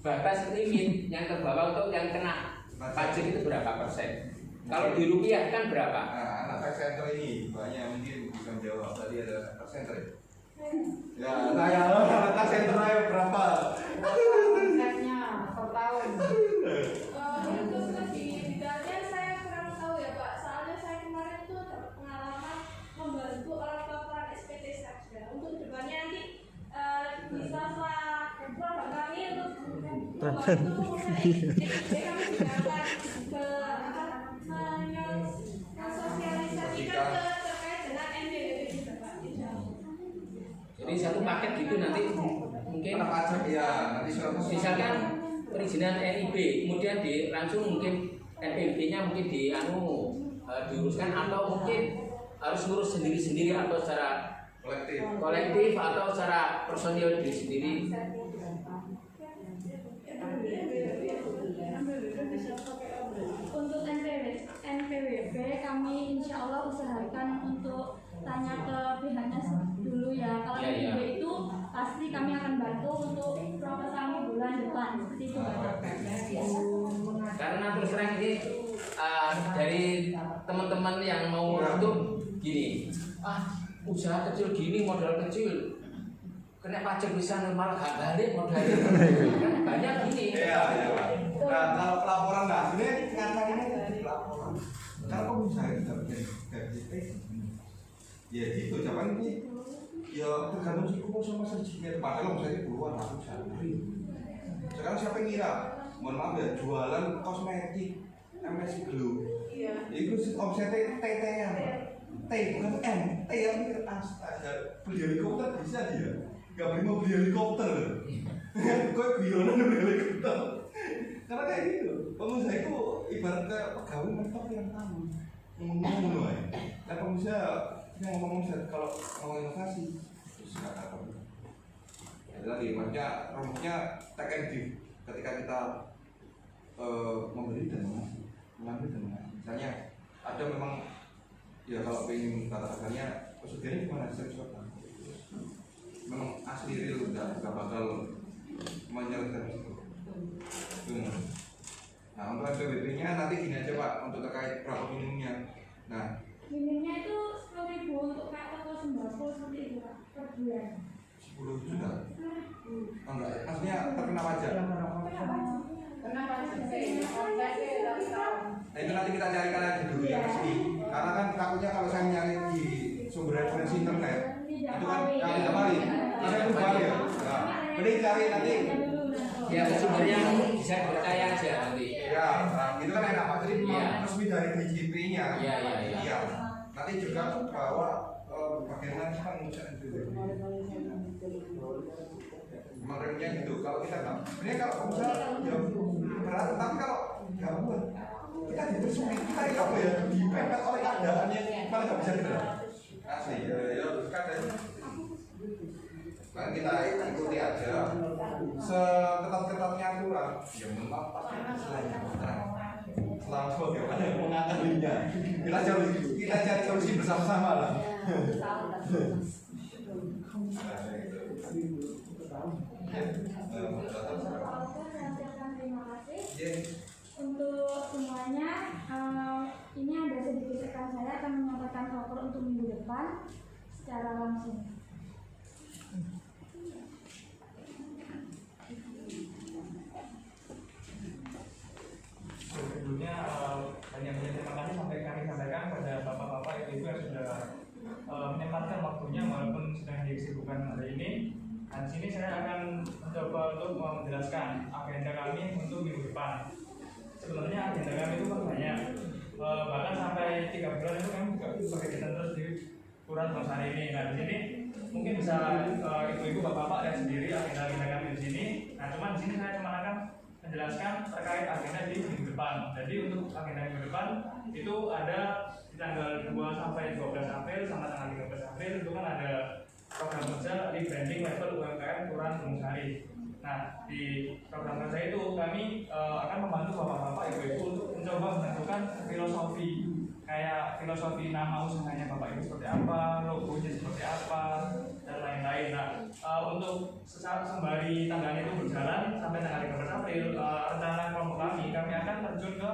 Batas limit yang terbawa untuk yang kena pajak itu berapa persen? Kalau dirupiahkan berapa? Nah, anak tax center ini banyak mungkin bisa jawab. Tadi ada tax center ya? Ya, saya anak tax center ayo berapa? Omsetnya per tahun. Untuk lebih detailnya saya kurang tahu ya Pak. Soalnya saya kemarin tuh dapat pengalaman membantu orang pelaporan SPT saja. Untuk depannya nanti bisa setelah program kami untuk membantu pengurusan SPT kami juga akan mensosialisasikan terkait dengan NPWP juga Pak. Jadi satu paket gitu nanti mungkin Anak pajak ya, nanti surat misalkan perizinan NIB, kemudian langsung mungkin NPWP-nya mungkin diuruskan, atau mungkin harus ngurus sendiri-sendiri atau secara kolektif atau secara personil diri sendiri. Untuk NPWP kami insya Allah usahakan untuk tanya ke pihaknya dulu ya. Kalau NIB itu pasti kami akan bantu untuk proses kami bulan depan seperti itu Bapak. Karena terus terang ini dari teman-teman yang mau itu gini, usaha kecil gini, modal kecil, kena pajak bisa malah gak balik modalnya. Kan banyak gini. Iya. Nah, kalau pelaporan nah, sebenarnya ngatakannya dari pelaporan. Karena pengusaha itu dapat gaji ya gitu, zaman ini ya tergantung sih kok sama sertifikat. Padahal misalnya puluhan ratusan. Sekarang siapa yang ngira? Mohon maaf ya, jualan kosmetik MS Glow. Iya. Itu omsetnya TT-nya. T bukan M, T yang mikir astaga. Beli helikopter bisa dia. Gak beli mau beli helikopter. Kok guyonan beli helikopter. Karena kayak gitu. Pengusaha itu ibarat kayak pegawai mentok yang tahu. Ngomong-ngomong ya. Nah pengusaha yang ngomong kalau ngomong inovasi terus nggak apa. Lagi maksudnya rumusnya take and give. Ketika kita memberi dan mengambil dan mengambil. Misalnya ada memang ya kalau ingin kata-katanya kesudiannya gimana saya coba. Memang asli real nggak bakal menyelesaikan itu. Nah untuk NPWP-nya nanti gini aja Pak, untuk terkait berapa minimumnya. Nah minimumnya itu 10.000 untuk kayak toko sembako seperti itu Pak per bulan. 10 juta. Oh enggak, maksudnya terkena pajak. Kenapa sih? Nah itu nanti kita carikan lagi dulu yang resmi. Karena kan takutnya kalau saya nyari di sumber referensi internet itu kan tidak valid. Saya itu valid ya. Nah, mending cari nanti. Ya sumbernya bisa dipercaya aja nanti. Ya, nah, itu kan enak Pak. Jadi resmi dari DJP-nya. Iya. Nanti juga bahwa bagaimana kita mengucapkan itu. Makanya gitu. Kalau kita nggak, sebenarnya kalau misalnya ya berat, tapi kalau gabungan kita dipersulit, kita apa ya dipepet oleh keadaannya, malah nggak bisa gerak. Asli, ya kadang. Nah, kita ikuti aja seketat-ketatnya aturan. Ya memang pasti selain selama bagaimana yang mengakalinya. Kita cari solusi bersama-sama lah. Terima kasih untuk semuanya. Ini ada sedikit rekan saya akan menyampaikan proker untuk minggu depan secara langsung. Sebelumnya banyak terima kasih sampai kami sampaikan pada bapak-bapak ibu yang sudah menyempatkan waktunya walaupun sedang dikesibukan hari ini. Dan sini saya akan mencoba untuk menjelaskan agenda kami untuk minggu depan. Sebenarnya agenda kami itu banyak, bahkan sampai 3 bulan itu kami juga berkegiatan terus di Kelurahan Wonosari ini. Nah di sini mungkin bisa ibu-ibu bapak-bapak lihat sendiri agenda kami di sini. Nah cuma di sini saya cuma akan menjelaskan terkait agenda di minggu depan. Jadi untuk agenda minggu depan itu ada di tanggal 2 sampai 12 April sama tanggal 13 April itu kan ada program kerja rebranding level UMKM Kelurahan Wonosari. Nah di program kerja itu kami akan membantu bapak-bapak ibu-ibu untuk mencoba menentukan filosofi, kayak filosofi nama usahanya bapak ibu seperti apa, logonya seperti apa, dan lain-lain. Nah untuk sembari tanggalnya itu berjalan sampai tanggal 13 April, rencana kelompok kami akan terjun ke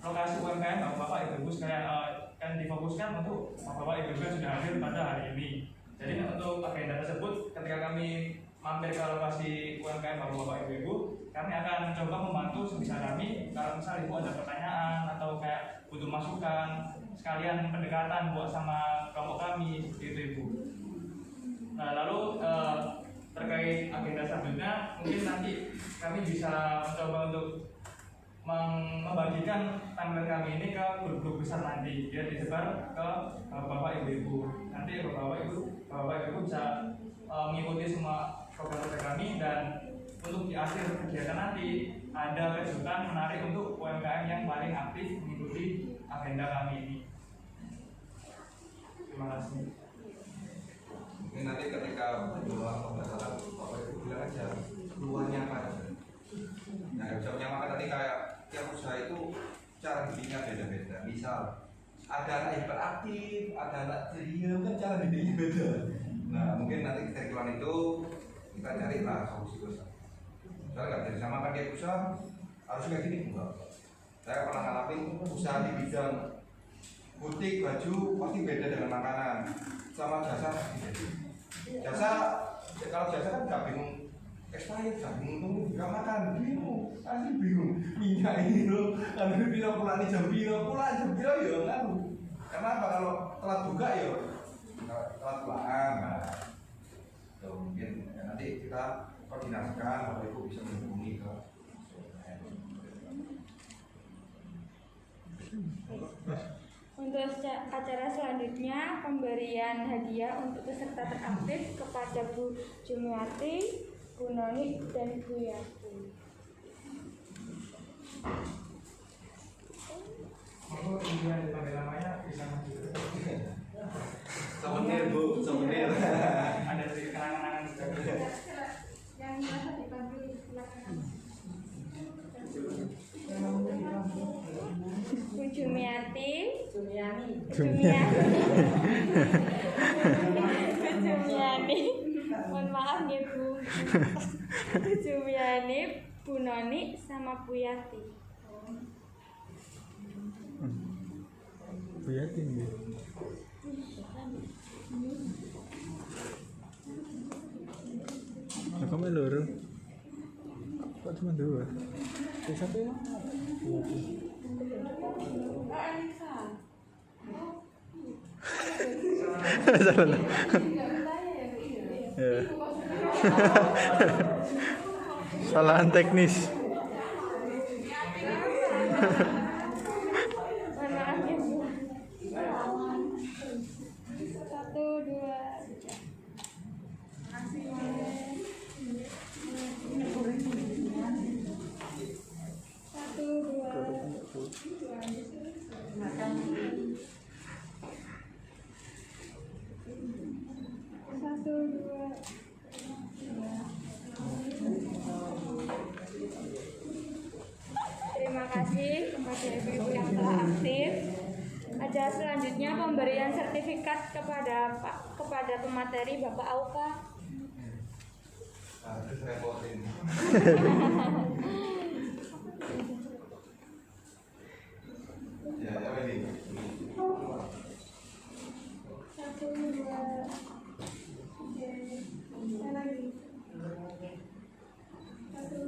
lokasi UMKM bapak-bapak ibu-ibu sekalian akan difokuskan untuk bapak-bapak ibu-ibu yang sudah hadir pada hari ini. Jadi untuk agenda tersebut ketika kami mampir ke lokasi UMKM bapak-bapak ibu-ibu, kami akan mencoba membantu sebisa kami. Kalau misalnya ibu ada pertanyaan atau kayak butuh masukan, sekalian pendekatan buat sama kelompok kami seperti itu ibu. Nah lalu terkait agenda selanjutnya mungkin nanti kami bisa mencoba untuk membagikan tampil kami ini ke grup-grup besar nanti, biar disebar ke bapak ibu-ibu. Nanti bapak ibu bisa mengikuti semua program-program kami, dan untuk di akhir kegiatan nanti ada kejutan menarik untuk UMKM yang paling aktif mengikuti agenda kami ini. Terima kasih. Mungkin nanti ketika dalam pembahasan Bapak Ibu bilang aja keluarnya apa aja. Nah, jawabnya maka tadi kayak tiap usaha itu cara didiknya beda-beda. Misal ada anak hiperaktif, ada anak ceria, kan cara didiknya beda. Nah, mungkin nanti ketentuan itu kita carilah solusi usaha. Misalnya nggak bisa disamakan tiap usaha harus kayak gini enggak. Saya pernah ngalamin usaha di bidang butik baju pasti beda dengan makanan sama jasa pasti beda. Jasa kalau jasa kan nggak bingung expired, nggak bingung nggak makan bingung, asli bingung minyak ini loh, kan bilang pulang ini jam bilang ya nggak. Karena apa kalau telat buka ya telat pulang. Nah, tuh mungkin ya, nanti kita koordinasikan Bapak Ibu bisa menghubungi ke Untuk acara selanjutnya, pemberian hadiah untuk peserta teraktif kepada Bu Jumiati, Bu Noni, dan Bu Yati. Aku kemudian dipanggil namanya bisa maju. souvenir Bu, souvenir. Ada sedikit kenangan-kenangan juga. Yang merasa dipanggil silakan. Bu Jumiati, Bu Jumiani, mohon maaf ya Bu. Bu Jumiani, Bu Noni, sama Bu Yati. Bu Yati nih. Nah, kamu loro. Kok cuma dua? Siapa ya? Bu Yati. Salah. Ya. Kesalahan teknis. Mohon maaf ya Bu. 1, 2, 3. Terima kasih kepada ibu-ibu yang telah aktif. Acara selanjutnya pemberian sertifikat kepada pemateri Bapak Auka. Terus repotin. Ya, apa ini? 1, 2, 3, lagi. 1, 2.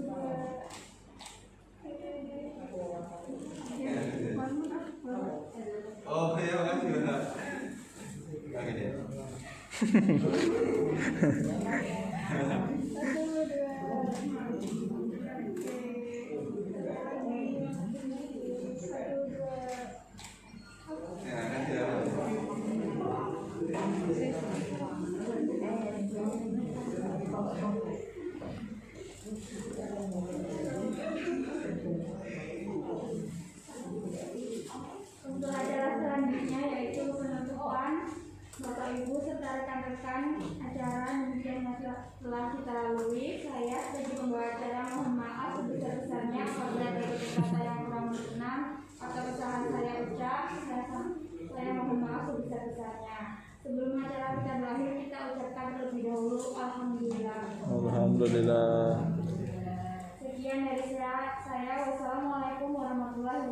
Oh, ya makasih benar. Oke deh. 'Alhamdulillah. Sekian dari saya. Wassalamualaikum warahmatullahi